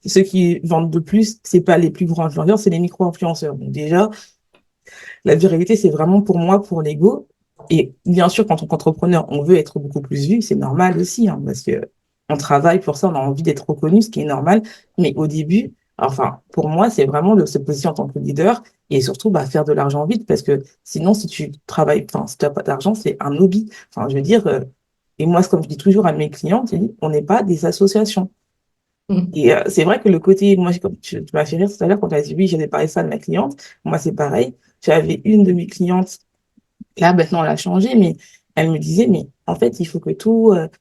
ceux qui vendent de plus, c'est pas les plus grands influenceurs, c'est les micro-influenceurs. Donc déjà, la viralité, c'est vraiment pour moi, pour l'ego. Et bien sûr, quand on est entrepreneur, on veut être beaucoup plus vu, c'est normal aussi, hein, parce que on travaille pour ça, on a envie d'être reconnu, ce qui est normal. Mais au début, enfin, pour moi, c'est vraiment de se positionner en tant que leader et surtout bah, faire de l'argent vite, parce que sinon, si tu travailles, enfin, si tu n'as pas d'argent, c'est un hobby. Enfin, je veux dire, et moi, c'est comme je dis toujours à mes clients, on n'est pas des associations.
Mm.
Et c'est vrai que le côté, moi, comme tu m'as fait rire tout à l'heure quand tu as dit oui, j'avais parlé ça de ma cliente. Moi, c'est pareil. J'avais une de mes clientes, là, maintenant, elle a changé, mais elle me disait, mais en fait, il faut que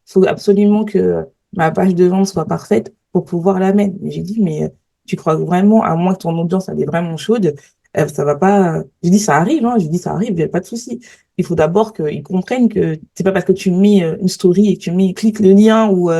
faut absolument que ma page de vente soit parfaite pour pouvoir la mettre. Mais j'ai dit, mais tu crois vraiment, à moins que ton audience, elle est vraiment chaude, ça va pas. J'ai dit, ça arrive, hein. J'ai dit, ça arrive, il n'y a pas de souci. Il faut d'abord qu'ils comprennent que c'est pas parce que tu mets une story et que tu mets, clique le lien ou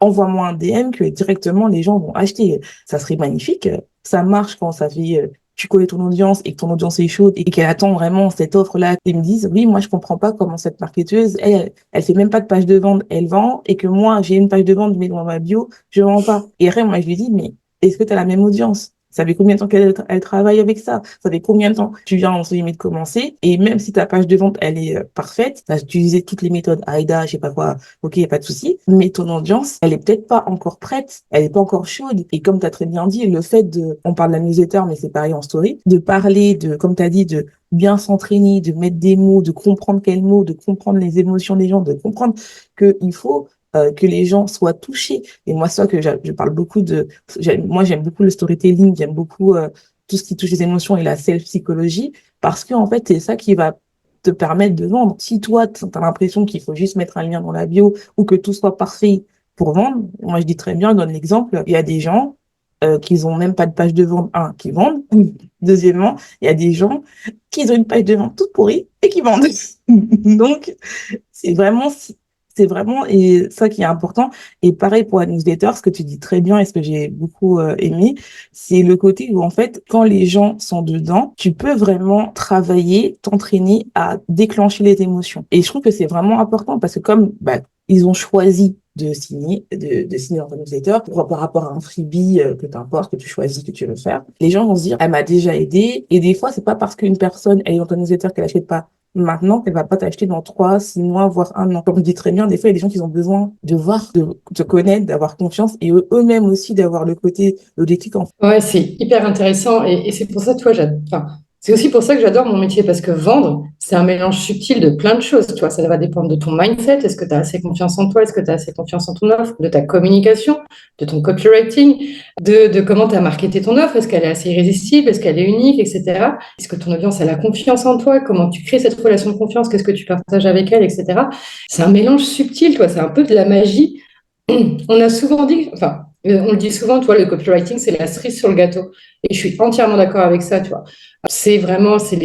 envoie-moi un DM que directement les gens vont acheter. Ça serait magnifique. Ça marche quand ça fait, tu connais ton audience et que ton audience est chaude et qu'elle attend vraiment cette offre-là. Ils me disent, oui, moi, je comprends pas comment cette marketeuse, elle fait même pas de page de vente, elle vend, et que moi, j'ai une page de vente, mais dans ma bio, je vends pas. Et après, moi, je lui dis, mais est-ce que tu as la même audience? Ça fait combien de temps elle travaille avec ça? Ça fait combien de temps tu viens, entre guillemets, de commencer? Et même si ta page de vente, elle est parfaite, tu as utilisé toutes les méthodes AIDA, je sais pas quoi, ok, y a pas de souci, mais ton audience, elle est peut-être pas encore prête, elle est pas encore chaude. Et comme tu as très bien dit, le fait on parle de la newsletter, mais c'est pareil en story, de parler comme tu as dit, de bien s'entraîner, de mettre des mots, de comprendre quels mots, de comprendre les émotions des gens, de comprendre qu'il faut que les gens soient touchés. Et moi, c'est ça que je parle beaucoup moi, j'aime beaucoup le storytelling, j'aime beaucoup tout ce qui touche les émotions et la self-psychologie, parce que, en fait, c'est ça qui va te permettre de vendre. Si toi, tu as l'impression qu'il faut juste mettre un lien dans la bio ou que tout soit parfait pour vendre, moi, je dis très bien, je donne l'exemple, il y a des gens qui n'ont même pas de page de vente, qui vendent. Deuxièmement, il y a des gens qui ont une page de vente toute pourrie et qui vendent. Donc, c'est vraiment c'est vraiment et ça qui est important. Et pareil pour la newsletter, ce que tu dis très bien et ce que j'ai beaucoup aimé, c'est le côté où en fait, quand les gens sont dedans, tu peux vraiment travailler, t'entraîner à déclencher les émotions. Et je trouve que c'est vraiment important parce que comme ils ont choisi de signer dans ta newsletter par rapport à un freebie que t'importes, que tu choisis, que tu veux faire. Les gens vont se dire, elle m'a déjà aidé. Et des fois, c'est pas parce qu'une personne, elle est dans ta newsletter qu'elle achète pas maintenant qu'elle va pas t'acheter dans 3, 6 mois, voire un an. Comme je dis très bien, des fois, il y a des gens qui ont besoin de voir, de te connaître, d'avoir confiance et eux-mêmes aussi d'avoir le déclic en fait.
Ouais, c'est hyper intéressant et c'est pour ça, tu vois, c'est aussi pour ça que j'adore mon métier parce que vendre, c'est un mélange subtil de plein de choses, tu vois, ça va dépendre de ton mindset, est-ce que tu as assez confiance en toi, est-ce que tu as assez confiance en ton offre, de ta communication, de ton copywriting, de comment tu as marketé ton offre, est-ce qu'elle est assez irrésistible, est-ce qu'elle est unique, etc. Est-ce que ton audience, elle a confiance en toi, comment tu crées cette relation de confiance, qu'est-ce que tu partages avec elle, etc. C'est un mélange subtil, tu vois, c'est un peu de la magie. On a souvent dit, enfin, on le dit souvent, toi, le copywriting, c'est la cerise sur le gâteau. Et je suis entièrement d'accord avec ça, tu vois. C'est les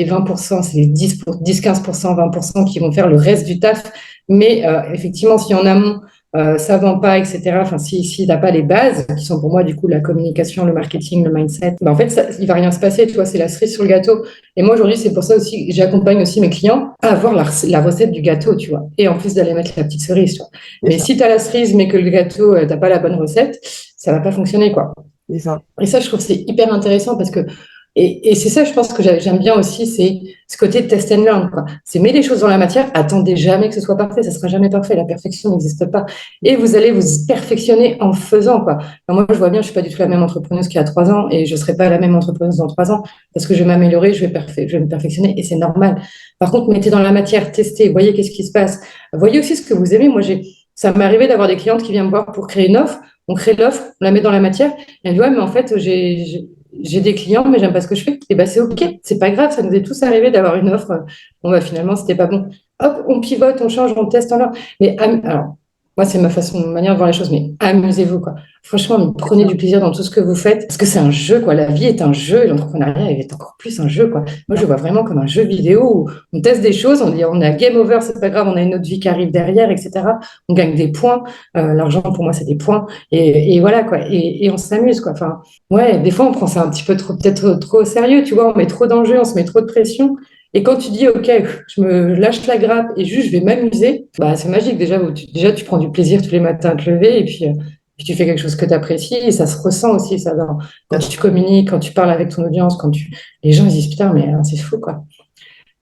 20%, c'est les 10, 15%, 20% qui vont faire le reste du taf. Mais effectivement, si en amont, ça ne vend pas, etc., enfin, si t'as pas les bases, qui sont pour moi, du coup, la communication, le marketing, le mindset, en fait, il ne va rien se passer, tu vois, c'est la cerise sur le gâteau. Et moi, aujourd'hui, c'est pour ça aussi que j'accompagne aussi mes clients à avoir la recette du gâteau, tu vois. Et en plus d'aller mettre la petite cerise, tu vois.
C'est
Mais
ça,
si tu as la cerise, mais que le gâteau, tu n'as pas la bonne recette, ça ne va pas fonctionner, quoi.
c'est ça.
Et ça, je trouve que c'est hyper intéressant parce que, et c'est ça, je pense que j'aime bien aussi, c'est ce côté de test and learn, quoi. C'est mettre les choses dans la matière, attendez jamais que ce soit parfait, ça sera jamais parfait, la perfection n'existe pas. Et vous allez vous perfectionner en faisant, quoi. Alors moi, je vois bien, je suis pas du tout la même entrepreneuse qu'il y a 3 ans et je serai pas la même entrepreneuse dans 3 ans parce que je vais m'améliorer, je vais me perfectionner et c'est normal. Par contre, mettez dans la matière, testez, voyez qu'est-ce qui se passe. Voyez aussi ce que vous aimez. Moi, ça m'est arrivé d'avoir des clientes qui viennent me voir pour créer une offre. On crée l'offre, on la met dans la matière. Et elle dit, ouais, mais en fait, j'ai des clients, mais j'aime pas ce que je fais. Et ben, c'est OK, c'est pas grave, ça nous est tous arrivé d'avoir une offre. Bon, bah, finalement, c'était pas bon. Hop, on pivote, on change, on teste, on a. Mais alors, moi, c'est ma manière de voir les choses, mais amusez-vous, quoi. Franchement, mais
C'est
prenez
ça.
du plaisir dans tout ce que vous faites, parce que c'est un jeu, quoi. La vie est un jeu, et l'entrepreneuriat est encore plus un jeu, quoi. Moi, je le vois vraiment comme un jeu vidéo où on teste des choses, on dit on a game over, c'est pas grave, on a une autre vie qui arrive derrière, etc. On gagne des points. L'argent, pour moi, c'est des points. Et voilà, quoi. Et on s'amuse, quoi. Enfin, ouais, des fois, on prend ça un petit peu trop, peut-être trop au sérieux, tu vois. On met trop d'enjeux, on se met trop de pression. Et quand tu dis, OK, je me lâche la grappe et juste je vais m'amuser, bah, c'est magique. Déjà, tu prends du plaisir tous les matins à te lever et puis tu fais quelque chose que tu apprécies et ça se ressent aussi, ça, quand tu communiques, quand tu parles avec ton audience, les gens ils disent, putain, mais c'est fou, quoi.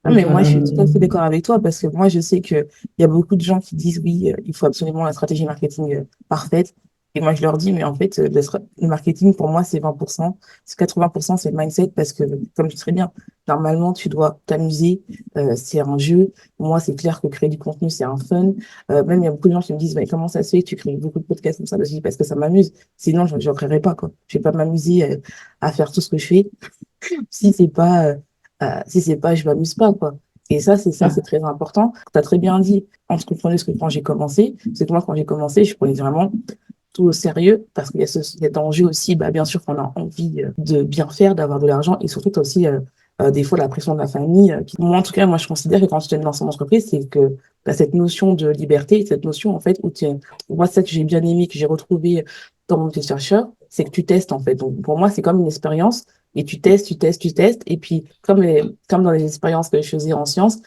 Ah, mais
Donc,
moi, je suis tout à fait d'accord avec toi parce que moi, je sais qu'il y a beaucoup de gens qui disent oui, il faut absolument la stratégie marketing parfaite. Et moi, je leur dis, mais en fait, le marketing, pour moi, c'est 20%. C'est 80%, c'est le mindset parce que, comme tu sais très bien, normalement, tu dois t'amuser. C'est un jeu. Moi, c'est clair que créer du contenu, c'est un fun. Même, il y a beaucoup de gens qui me disent, mais comment ça se fait que tu crées beaucoup de podcasts comme ça? Je dis, parce que ça m'amuse. Sinon, je n'en créerais pas, quoi. Je vais pas m'amuser à faire tout ce que je fais si c'est pas si c'est pas je m'amuse pas quoi. Et ça c'est très important. Tu as très bien dit entrepreneuse que quand j'ai commencé, c'est que moi quand j'ai commencé, je prenais vraiment tout au sérieux parce qu'il y a cet enjeu aussi, bien sûr qu'on a envie de bien faire, d'avoir de l'argent et surtout tu as aussi des fois la pression de la famille. Moi, en tout cas, moi, je considère que quand tu te lances en entreprise, c'est que tu as cette notion de liberté, cette notion, en fait, moi, c'est ça que j'ai bien aimé, que j'ai retrouvé dans mon métier de chercheur, c'est que tu testes, en fait. Donc, pour moi, c'est comme une expérience, et tu testes, tu testes, tu testes, et puis, comme dans les expériences que je faisais en sciences,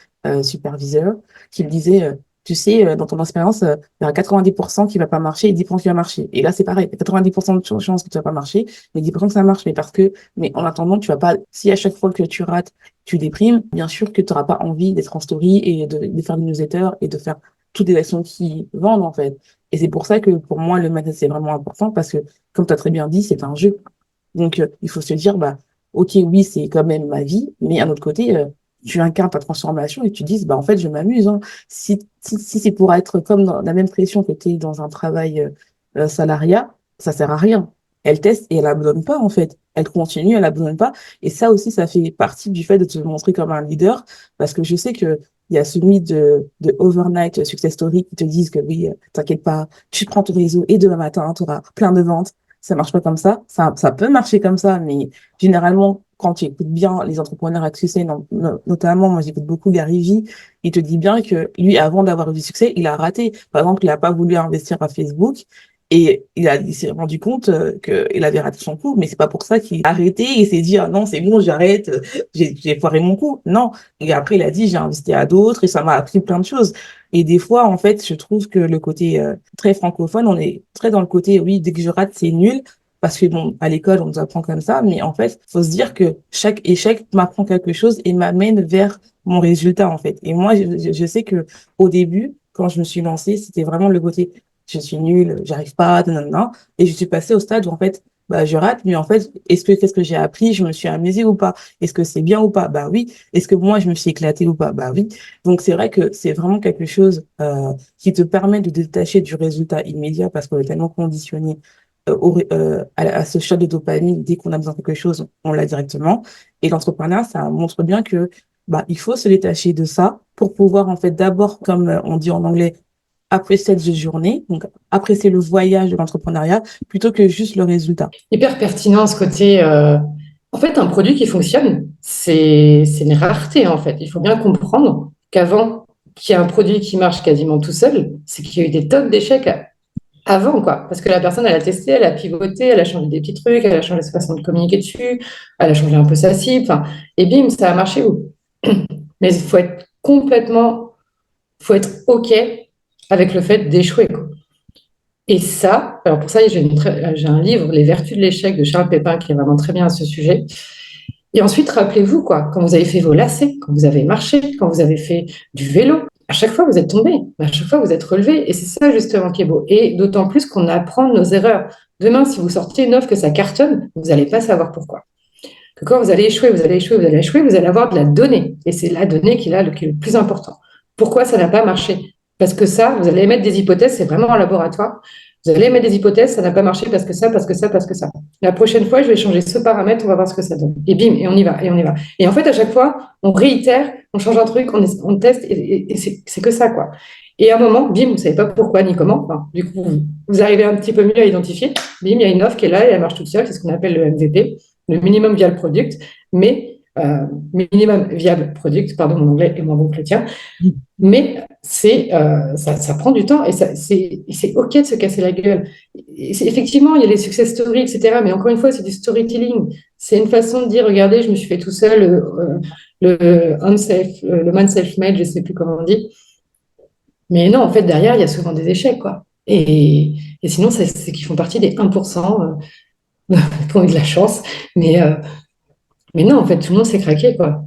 superviseur, qui me disait, tu sais, dans ton expérience, il y a 90% qui va pas marcher et 10% qui va marcher. Et là, c'est pareil, 90% de chances que tu vas pas marcher, mais 10% que ça marche. Mais en attendant, tu vas pas, si à chaque fois que tu rates, tu déprimes, bien sûr que tu n'auras pas envie d'être en story et de faire des newsletters et de faire toutes les actions qui vendent, en fait. Et c'est pour ça que pour moi, le mindset, c'est vraiment important parce que, comme tu as très bien dit, c'est un jeu. Donc, il faut se dire, bah, ok, oui, c'est quand même ma vie, mais d'un autre côté, tu incarnes ta transformation et tu dis, bah, en fait, je m'amuse, hein. Si c'est pour être comme dans la même pression que tu es dans un travail salariat, ça sert à rien. Elle teste et elle abandonne pas, en fait. Elle continue, elle abandonne pas. Et ça aussi, ça fait partie du fait de te montrer comme un leader, parce que je sais que il y a ce mythe de overnight success story qui te disent que oui, t'inquiète pas, tu prends ton réseau et demain matin, tu auras plein de ventes. Ça marche pas comme ça. Ça peut marcher comme ça, mais généralement, quand tu écoutes bien les entrepreneurs à succès, notamment, moi, j'écoute beaucoup Gary Vee, il te dit bien que lui, avant d'avoir eu du succès, il a raté. Par exemple, il a pas voulu investir à Facebook et il s'est rendu compte qu'il avait raté son coup, mais c'est pas pour ça qu'il a arrêté et s'est dit, ah non, c'est bon, j'arrête, j'ai foiré mon coup. Non. Et après, il a dit, j'ai investi à d'autres et ça m'a appris plein de choses. Et des fois, en fait, je trouve que le côté très francophone, on est très dans le côté, oui, dès que je rate, c'est nul. Parce que bon, à l'école, on nous apprend comme ça, mais en fait, faut se dire que chaque échec m'apprend quelque chose et m'amène vers mon résultat, en fait. Et moi, je sais que au début, quand je me suis lancée, c'était vraiment le côté, je suis nulle, j'arrive pas, non. Et je suis passée au stade où, en fait, bah, je rate, mais en fait, qu'est-ce que j'ai appris? Je me suis amusée ou pas? Est-ce que c'est bien ou pas? Bah oui. Est-ce que moi, je me suis éclatée ou pas? Bah oui. Donc, c'est vrai que c'est vraiment quelque chose qui te permet de détacher du résultat immédiat parce qu'on est tellement conditionné à ce shot de dopamine. Dès qu'on a besoin de quelque chose, on l'a directement. Et l'entrepreneuriat, ça montre bien que bah, il faut se détacher de ça pour pouvoir, en fait, d'abord, comme on dit en anglais, apprécier cette journée, donc apprécier le voyage de l'entrepreneuriat plutôt que juste le résultat.
Hyper pertinent ce côté. En fait, un produit qui fonctionne, c'est une rareté en fait. Il faut bien comprendre qu'avant qu'il y ait un produit qui marche quasiment tout seul, c'est qu'il y a eu des tonnes d'échecs avant, quoi. Parce que la personne, elle a testé, elle a pivoté, elle a changé des petits trucs, elle a changé sa façon de communiquer dessus, elle a changé un peu sa cible, enfin, et bim, ça a marché où? Mais il faut être OK avec le fait d'échouer, quoi. Et ça, alors pour ça, j'ai un livre, Les Vertus de l'échec de Charles Pépin, qui est vraiment très bien à ce sujet. Et ensuite, rappelez-vous, quoi, quand vous avez fait vos lacets, quand vous avez marché, quand vous avez fait du vélo, à chaque fois, vous êtes tombé, à chaque fois, vous êtes relevé. Et c'est ça, justement, qui est beau. Et d'autant plus qu'on apprend de nos erreurs. Demain, si vous sortez une offre que ça cartonne, vous n'allez pas savoir pourquoi. Que quand vous allez échouer, vous allez échouer, vous allez échouer, vous allez avoir de la donnée. Et c'est la donnée qui est le plus important. Pourquoi ça n'a pas marché? Parce que ça, vous allez émettre des hypothèses, c'est vraiment un laboratoire. Vous allez émettre des hypothèses, ça n'a pas marché parce que ça, parce que ça, parce que ça. La prochaine fois, je vais changer ce paramètre, on va voir ce que ça donne. Et bim, et on y va, et on y va. Et en fait, à chaque fois, on réitère, on change un truc, on teste, et c'est que ça, quoi. Et à un moment, bim, vous ne savez pas pourquoi ni comment. Enfin, du coup, vous arrivez un petit peu mieux à identifier. Bim, il y a une offre qui est là et elle marche toute seule, c'est ce qu'on appelle le MVP, le minimum viable product, mais minimum viable product, pardon, mon anglais est moins bon que le tien, mais ça prend du temps et c'est OK de se casser la gueule. Effectivement, il y a les success stories, etc. Mais encore une fois, c'est du storytelling. C'est une façon de dire, regardez, je me suis fait tout seul, le man self-made, je ne sais plus comment on dit. Mais non, en fait, derrière, il y a souvent des échecs, quoi. Et sinon, c'est qu'ils font partie des 1% qui ont eu de la chance. Mais non, en fait, tout le monde s'est craqué, quoi.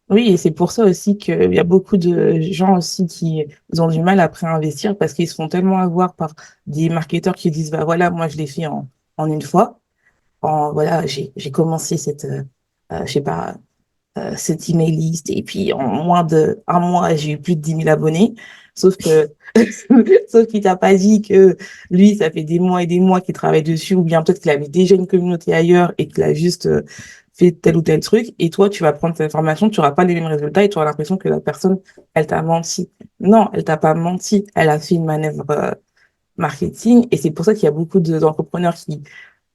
Oui, et c'est pour ça aussi qu'il y a beaucoup de gens aussi qui ont du mal après à investir parce qu'ils se font tellement avoir par des marketeurs qui disent, bah voilà, moi je l'ai fait en une fois. Voilà, j'ai commencé je sais pas, cette email list et puis en moins d'un mois, j'ai eu plus de 10 000 abonnés. Sauf que, sauf qu'il t'a pas dit que lui, ça fait des mois et des mois qu'il travaille dessus ou bien peut-être qu'il avait déjà une communauté ailleurs et qu'il a juste fait tel ou tel truc. Et toi, tu vas prendre cette information, tu n'auras pas les mêmes résultats et tu auras l'impression que la personne, elle t'a menti. Non, elle t'a pas menti. Elle a fait une manœuvre marketing et c'est pour ça qu'il y a beaucoup d'entrepreneurs qui,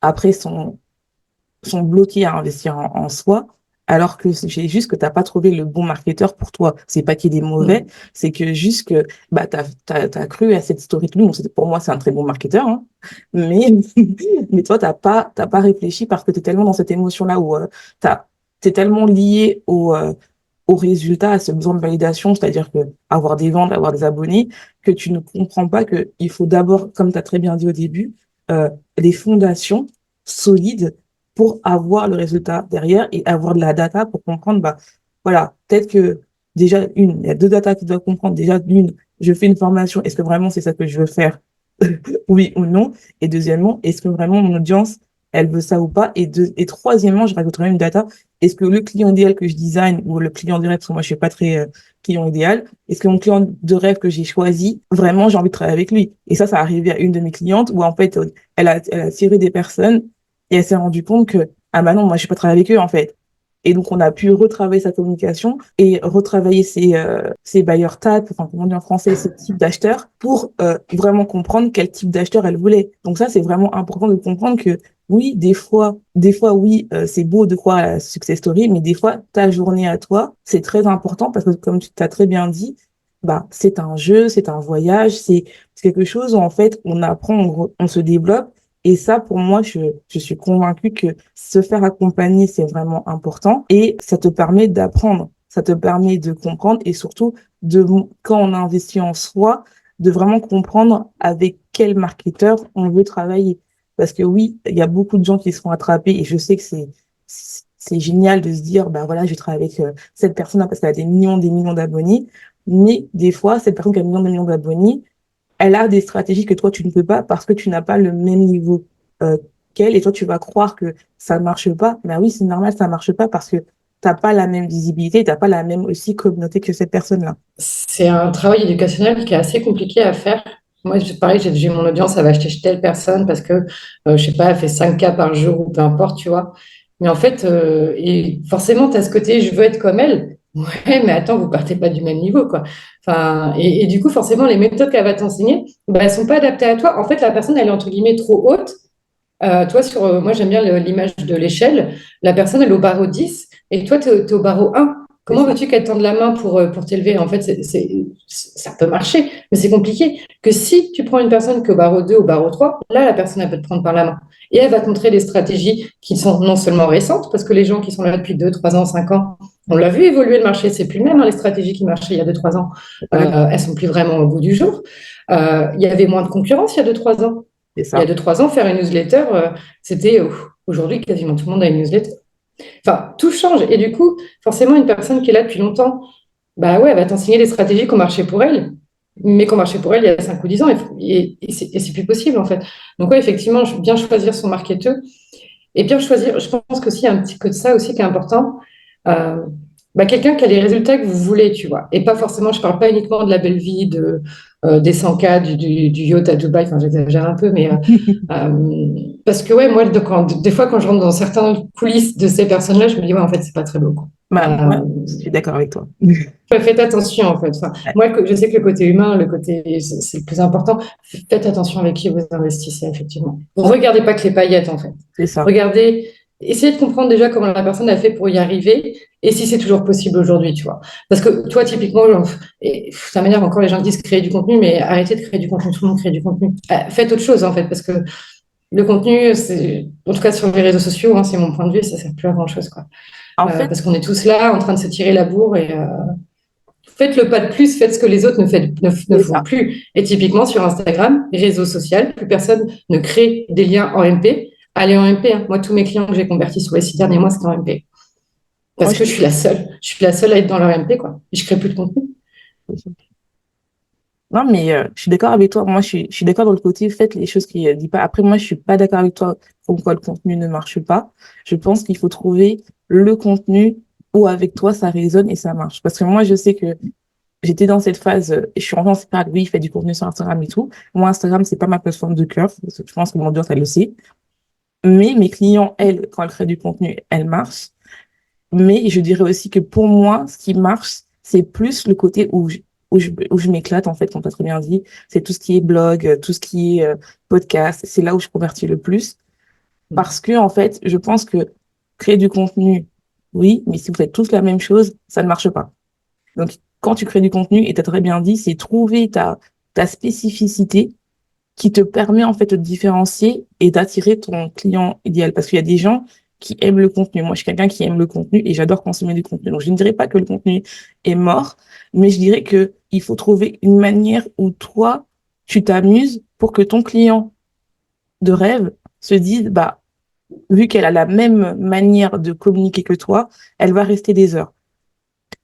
après, sont bloqués à investir en soi, alors que c'est juste que t'as pas trouvé le bon marketeur pour toi. C'est pas qu'il est mauvais, c'est que juste que bah t'as cru à cette story de lui. Bon, pour moi, c'est un très bon marketeur, hein, mais mais toi, t'as pas réfléchi parce que t'es tellement dans cette émotion-là où t'es tellement lié au résultat, à ce besoin de validation, c'est-à-dire que avoir des ventes, avoir des abonnés, que tu ne comprends pas que il faut d'abord, comme tu as très bien dit au début, des fondations solides pour avoir le résultat derrière et avoir de la data pour comprendre, bah, voilà, peut-être que déjà, il y a deux data qui doivent comprendre. Déjà, une, je fais une formation, est-ce que vraiment c'est ça que je veux faire? Oui ou non? Et deuxièmement, est-ce que vraiment mon audience, elle veut ça ou pas? Et troisièmement, je rajouterai une data. Est-ce que le client idéal que je design ou le client de rêve, parce que moi je suis pas très client idéal, est-ce que mon client de rêve que j'ai choisi, vraiment j'ai envie de travailler avec lui? Et ça arrivé à une de mes clientes où en fait, elle a tiré des personnes et elle s'est rendue compte que, ah bah non, moi je suis pas travailler avec eux en fait. Et donc, on a pu retravailler sa communication et retravailler ses buyer tags, enfin, comment on dit en français, ses types d'acheteurs pour vraiment comprendre quel type d'acheteur elle voulait. Donc ça, c'est vraiment important de comprendre que oui, des fois, oui, c'est beau de croire à la success story, mais des fois, ta journée à toi, c'est très important parce que comme tu t'as très bien dit, bah, c'est un jeu, c'est un voyage, c'est quelque chose où en fait, on apprend, on se développe. Et ça, pour moi, je suis convaincue que se faire accompagner, c'est vraiment important et ça te permet d'apprendre, ça te permet de comprendre et surtout quand on investit en soi, de vraiment comprendre avec quel marketeur on veut travailler. Parce que oui, il y a beaucoup de gens qui se font attraper et je sais que c'est génial de se dire, bah voilà, je vais travailler avec cette personne-là parce qu'elle a des millions d'abonnés. Mais des fois, cette personne qui a des millions d'abonnés, elle a des stratégies que toi, tu ne peux pas parce que tu n'as pas le même niveau euh, qu'elle et toi, tu vas croire que ça ne marche pas. Mais oui, c'est normal, ça ne marche pas parce que tu n'as pas la même visibilité, tu n'as pas la même aussi communauté que cette personne-là.
C'est un travail éducationnel qui est assez compliqué à faire. Moi, pareil, j'ai mon audience, elle va acheter chez telle personne parce que, je sais pas, elle fait 5K par jour ou peu importe, tu vois. Mais en fait, et forcément, tu as ce côté, je veux être comme elle. Ouais, mais attends, vous partez pas du même niveau, quoi. Enfin, et du coup, forcément, les méthodes qu'elle va t'enseigner, bah, elles sont pas adaptées à toi. En fait, la personne, elle est entre guillemets trop haute. Toi, moi, j'aime bien l'image de l'échelle. La personne, elle est au barreau 10 et toi, tu es, au barreau 1.
C'est
Comment
ça.
veux-tu qu'elle tende la main pour t'élever? En fait, ça peut marcher, mais c'est compliqué. Que si tu prends une personne qui est au barreau 2, au barreau 3, là, la personne, elle peut te prendre par la main. Et elle va te montrer des stratégies qui sont non seulement récentes, parce que les gens qui sont là depuis 2, 3 ans, 5 ans, on l'a vu évoluer le marché. C'est plus le même, hein, les stratégies qui marchaient il y a 2, 3 ans.
C'est pas la même.
Elles sont plus vraiment au goût du jour. Il y avait moins de concurrence il y a 2, 3 ans.
C'est
Il y a
ça.
2, 3 ans, faire une newsletter, c'était aujourd'hui quasiment tout le monde a une newsletter. Enfin, tout change. Et du coup, forcément, une personne qui est là depuis longtemps, bah ouais, elle va t'enseigner des stratégies qui ont marché pour elle, mais qui ont marché pour elle il y a 5 ou 10 ans, et c'est plus possible en fait. Donc, ouais, effectivement, bien choisir son marketeur, et bien choisir, je pense qu'aussi, il y a un petit peu de ça aussi qui est important. Euh, Bah, quelqu'un qui a les résultats que vous voulez, tu vois. Et pas forcément, je parle pas uniquement de la belle vie, des 100K, du yacht à Dubaï, enfin j'exagère un peu, mais parce que ouais, moi, des fois, quand je rentre dans certaines coulisses de ces personnes-là, je me dis, ouais, en fait, c'est pas très beau, quoi.
Bah, moi, je suis d'accord avec toi.
Faites attention, en fait. Enfin,
Ouais,
moi, je sais que le côté humain, c'est le plus important. Faites attention avec qui vous investissez, effectivement. Regardez pas que les paillettes, en fait.
c'est ça.
Regardez, essayez de comprendre déjà comment la personne a fait pour y arriver et si c'est toujours possible aujourd'hui, tu vois. Parce que toi, typiquement, ça m'énerve encore, les gens disent créer du contenu, mais arrêtez de créer du contenu, tout le monde crée du contenu. Faites autre chose, en fait, parce que le contenu, en tout cas sur les réseaux sociaux, hein, c'est mon point de vue, ça sert plus à grand-chose, quoi.
En fait,
Parce qu'on est tous là en train de se tirer la bourre et faites le pas de plus, faites ce que les autres ne
c'est
font
ça.
plus. Et typiquement sur Instagram, réseau social, plus personne ne crée des liens en MP. Allez en MP, hein. Moi, tous mes clients que j'ai convertis sur les 6 derniers mois, c'était en MP.
Moi,
Parce que je suis la seule. Je suis la seule à être dans leur MP, quoi. Et je crée plus de contenu.
non, mais je suis d'accord avec toi. Moi, je suis d'accord dans le côté, faites les choses qui ne disent pas. Après, moi, je suis pas d'accord avec toi comme quoi le contenu ne marche pas. Je pense qu'il faut trouver le contenu où avec toi, ça résonne et ça marche. Parce que moi, je sais que j'étais dans cette phase, je suis en train de oui, il fait du contenu sur Instagram et tout. Moi, Instagram, c'est pas ma plateforme de cœur. Je pense que mon audience, elle le sait. Mais mes clients, elles, quand elles créent du contenu, elles marchent. Mais je dirais aussi que pour moi, ce qui marche, c'est plus le côté où je m'éclate, en fait, comme tu as très bien dit. C'est tout ce qui est blog, tout ce qui est podcast. C'est là où je convertis le plus. Parce que, en fait, je pense que créer du contenu, Oui, mais si vous faites tous la même chose, ça ne marche pas. Donc, quand tu crées du contenu, et tu as très bien dit, c'est trouver ta spécificité qui te permet en fait de te différencier et d'attirer ton client idéal. Parce qu'il y a des gens qui aiment le contenu. Moi, je suis quelqu'un qui aime le contenu et j'adore consommer du contenu. Donc, je ne dirais pas que le contenu est mort, mais je dirais que il faut trouver une manière où toi, tu t'amuses pour que ton client de rêve se dise, bah, vu qu'elle a la même manière de communiquer que toi, elle va rester des heures.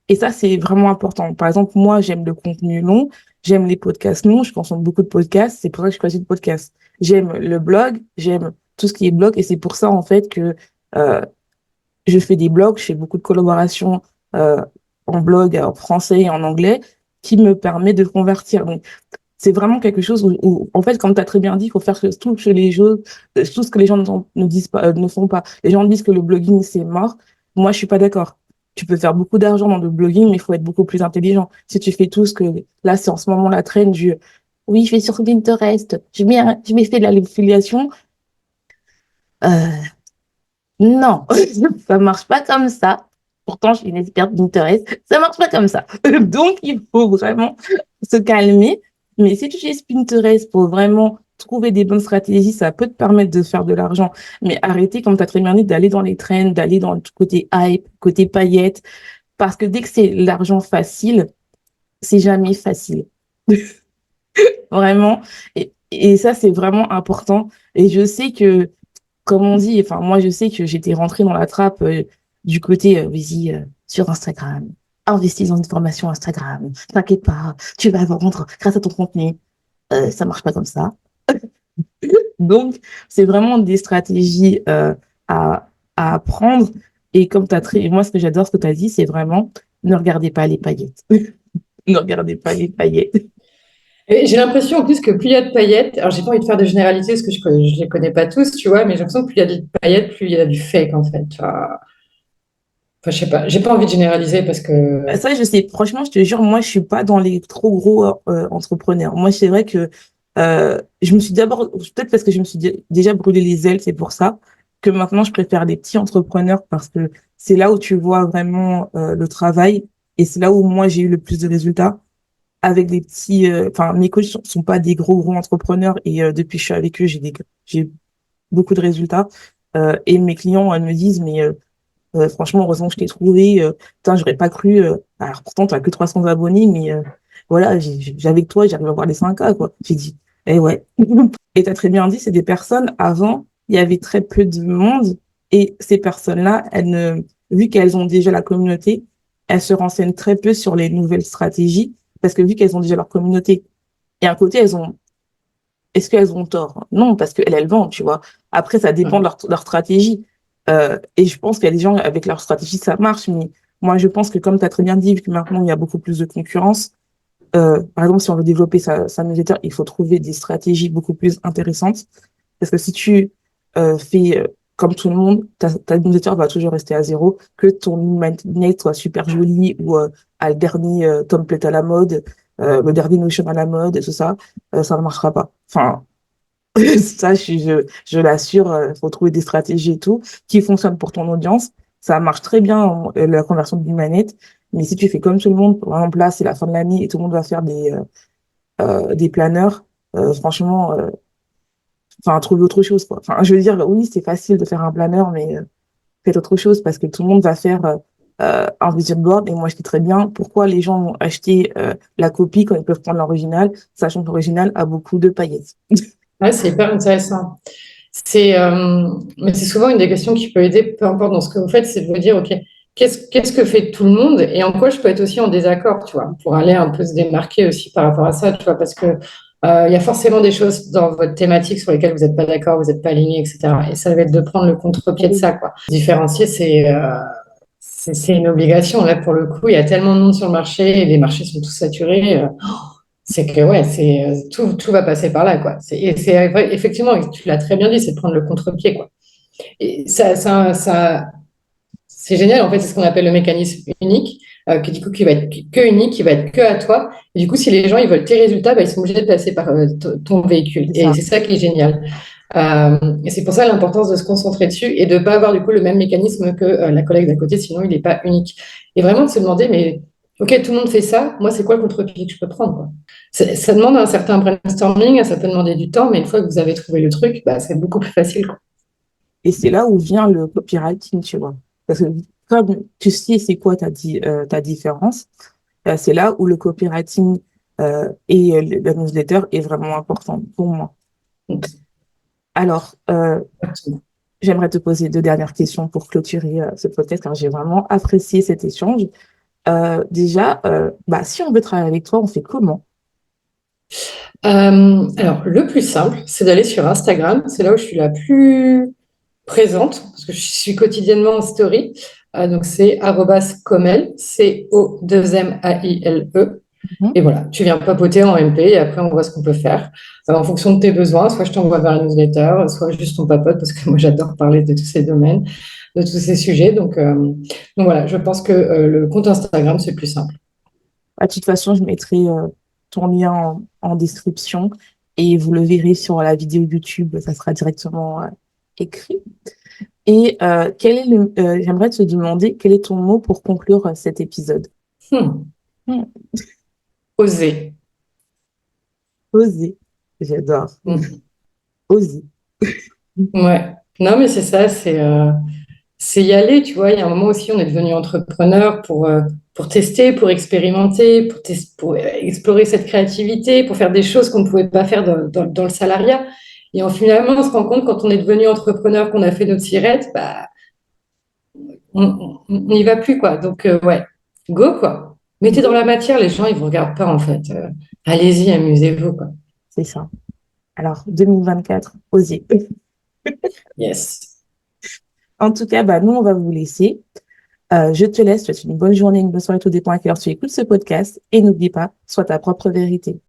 Et ça, c'est vraiment important. Par exemple, moi, j'aime le contenu long, j'aime les podcasts longs, je consomme beaucoup de podcasts, c'est pour ça que je choisis le podcast. J'aime le blog, j'aime tout ce qui est blog, et c'est pour ça, en fait, que euh, je fais des blogs, je fais beaucoup de collaborations euh, en blog, en français et en anglais, qui me permet de convertir. Donc, c'est vraiment quelque chose en fait, comme tu as très bien dit, il faut faire tout, tout ce que les gens ne disent pas, ne font pas. Les gens disent que le blogging, c'est mort. Moi, je suis pas d'accord. Tu peux faire beaucoup d'argent dans le blogging, mais il faut être beaucoup plus intelligent. Si tu fais tout ce que, là, c'est en ce moment la trend oui, je vais sur Pinterest, je m'ai fait de l'affiliation. Euh, non, ça marche pas comme ça. Pourtant, je suis une experte Pinterest. Ça marche pas comme ça. Donc, il faut vraiment se calmer. Mais si tu utilises Pinterest pour vraiment trouver des bonnes stratégies, ça peut te permettre de faire de l'argent. Mais arrêtez, comme tu as très bien dit, d'aller dans les trends, d'aller dans le côté hype, côté paillettes. Parce que dès que c'est l'argent facile, c'est jamais facile. Vraiment. Et ça, c'est vraiment important. Et je sais que comme on dit, enfin, moi, je sais que j'étais rentrée dans la trappe du côté, vas-y, sur Instagram, investis dans une formation Instagram, t'inquiète pas, tu vas vendre grâce à ton contenu. Ça marche pas comme ça. Donc, c'est vraiment des stratégies à, à apprendre. Et comme moi, ce que j'adore, ce que tu as dit, c'est vraiment ne regardez pas les paillettes. Ne regardez pas les paillettes.
Et j'ai l'impression en plus que plus il y a de paillettes, alors j'ai pas envie de faire de généralité parce que je les connais pas tous, tu vois, mais j'ai l'impression que plus il y a de paillettes, plus il y a du fake en fait. Enfin, je sais pas, j'ai pas envie de généraliser parce que.
Ça, je sais, franchement, je te jure, moi, je suis pas dans les trop gros entrepreneurs. Moi, c'est vrai que je me suis d'abord, peut-être parce que je me suis déjà brûlé les ailes, c'est pour ça que maintenant, je préfère les petits entrepreneurs parce que c'est là où tu vois vraiment le travail et c'est là où moi, j'ai eu le plus de résultats avec des petits, enfin, mes coachs sont pas des gros entrepreneurs et depuis que je suis avec eux, j'ai beaucoup de résultats. Et mes clients, elles me disent, mais franchement, heureusement que je t'ai trouvé. Putain, j'aurais pas cru. Alors pourtant, tu n'as que 300 abonnés, mais voilà, avec toi, j'arrive à avoir les 5K, quoi. J'ai dit, eh ouais. Et tu as très bien dit, c'est des personnes, avant, il y avait très peu de monde. Et ces personnes-là, vu qu'elles ont déjà la communauté, elles se renseignent très peu sur les nouvelles stratégies, parce que vu qu'elles ont déjà leur communauté, et à côté, est-ce qu'elles ont tort? Non, parce qu'elles vendent, tu vois. Après, ça dépend de leur stratégie. Et je pense qu'il y a des gens avec leur stratégie, ça marche, mais moi, je pense que comme tu as très bien dit, vu que maintenant, il y a beaucoup plus de concurrence, par exemple, si on veut développer sa newsletter, il faut trouver des stratégies beaucoup plus intéressantes. Parce que si tu fais comme tout le monde, ta newsletter va toujours rester à zéro, que ton email soit super joli ou à le dernier template à la mode, le dernier Notion à la mode et tout ça, ça ne marchera pas. Enfin, ça, je l'assure, faut trouver des stratégies et tout qui fonctionnent pour ton audience. Ça marche très bien, la conversion d'une manette. Mais si tu fais comme tout le monde, par exemple, là, c'est la fin de l'année et tout le monde va faire des planeurs, franchement, enfin, trouve autre chose, quoi. Enfin, je veux dire, oui, c'est facile de faire un planeur, mais faites autre chose parce que tout le monde va faire un vision board. Et moi, je dis très bien pourquoi les gens vont acheter la copie quand ils peuvent prendre l'original, sachant que l'original a beaucoup de paillettes.
Ouais, c'est hyper intéressant. Mais c'est souvent une des questions qui peut aider, peu importe dans ce que vous faites, c'est de vous dire, OK, qu'est-ce que fait tout le monde et en quoi je peux être aussi en désaccord, tu vois, pour aller un peu se démarquer aussi par rapport à ça, tu vois, parce que il y a forcément des choses dans votre thématique sur lesquelles vous n'êtes pas d'accord, vous n'êtes pas aligné, etc. Et ça va être de prendre le contre-pied de ça, quoi. Différencier, c'est une obligation. Là, pour le coup, il y a tellement de monde sur le marché et les marchés sont tous saturés. C'est que ouais, tout va passer par là, quoi. Et c'est vrai, effectivement, tu l'as très bien dit, c'est de prendre le contre-pied, quoi. Et c'est génial, en fait, c'est ce qu'on appelle le mécanisme unique, que du coup, qui va être que unique, qui va être que à toi. Et du coup, si les gens ils veulent tes résultats, bah, ils sont obligés de passer par ton véhicule.
C'est
Et
ça.
c'est ça qui est génial. Et c'est pour ça l'importance de se concentrer dessus et de ne pas avoir du coup le même mécanisme que la collègue d'à côté, sinon il n'est pas unique. Et vraiment de se demander, mais ok, tout le monde fait ça, moi c'est quoi le contre-pied que je peux prendre, quoi. Ça demande un certain brainstorming, ça peut demander du temps, mais une fois que vous avez trouvé le truc, bah, c'est beaucoup plus facile, quoi.
Et c'est là où vient le copywriting, tu vois. Parce que comme tu sais c'est quoi ta différence, c'est là où le copywriting et la newsletter est vraiment important pour moi. Alors, j'aimerais te poser deux dernières questions pour clôturer ce podcast, car j'ai vraiment apprécié cet échange. Déjà, si on veut travailler avec toi, on fait comment?
Alors, le plus simple, c'est d'aller sur Instagram. C'est là où je suis la plus présente, parce que je suis quotidiennement en story. Donc, c'est @comel, COMAILE.
Mhm.
Et voilà, tu viens papoter en MP et après, on voit ce qu'on peut faire. En fonction de tes besoins, soit je t'envoie vers la newsletter, soit juste on papote, parce que moi, j'adore parler de tous ces domaines, de tous ces sujets. Donc voilà, je pense que le compte Instagram, c'est le plus simple.
De toute façon, je mettrai ton lien en description et vous le verrez sur la vidéo YouTube, ça sera directement écrit. Et j'aimerais te demander quel est ton mot pour conclure cet épisode.
Hmm.
Hmm,
Oser.
Oser. J'adore.
Hmm.
Oser.
Ouais. Non, mais c'est ça, c'est y aller, tu vois. Il y a un moment aussi, on est devenu entrepreneur pour tester, pour expérimenter, pour explorer cette créativité, pour faire des choses qu'on ne pouvait pas faire dans le salariat. Et finalement, on se rend compte quand on est devenu entrepreneur, qu'on a fait notre sirette, bah, on n'y va plus, quoi. Donc, ouais, go, quoi. Mettez dans la matière, les gens, ils vous regardent pas, en fait. Allez-y, amusez-vous, quoi.
C'est ça. Alors, 2024, oser.
Yes.
En tout cas, nous, on va vous laisser. Je te laisse. Tu souhaite une bonne journée, une bonne soirée, tout dépend à quelle heure tu écoutes ce podcast. Et n'oublie pas, sois ta propre vérité.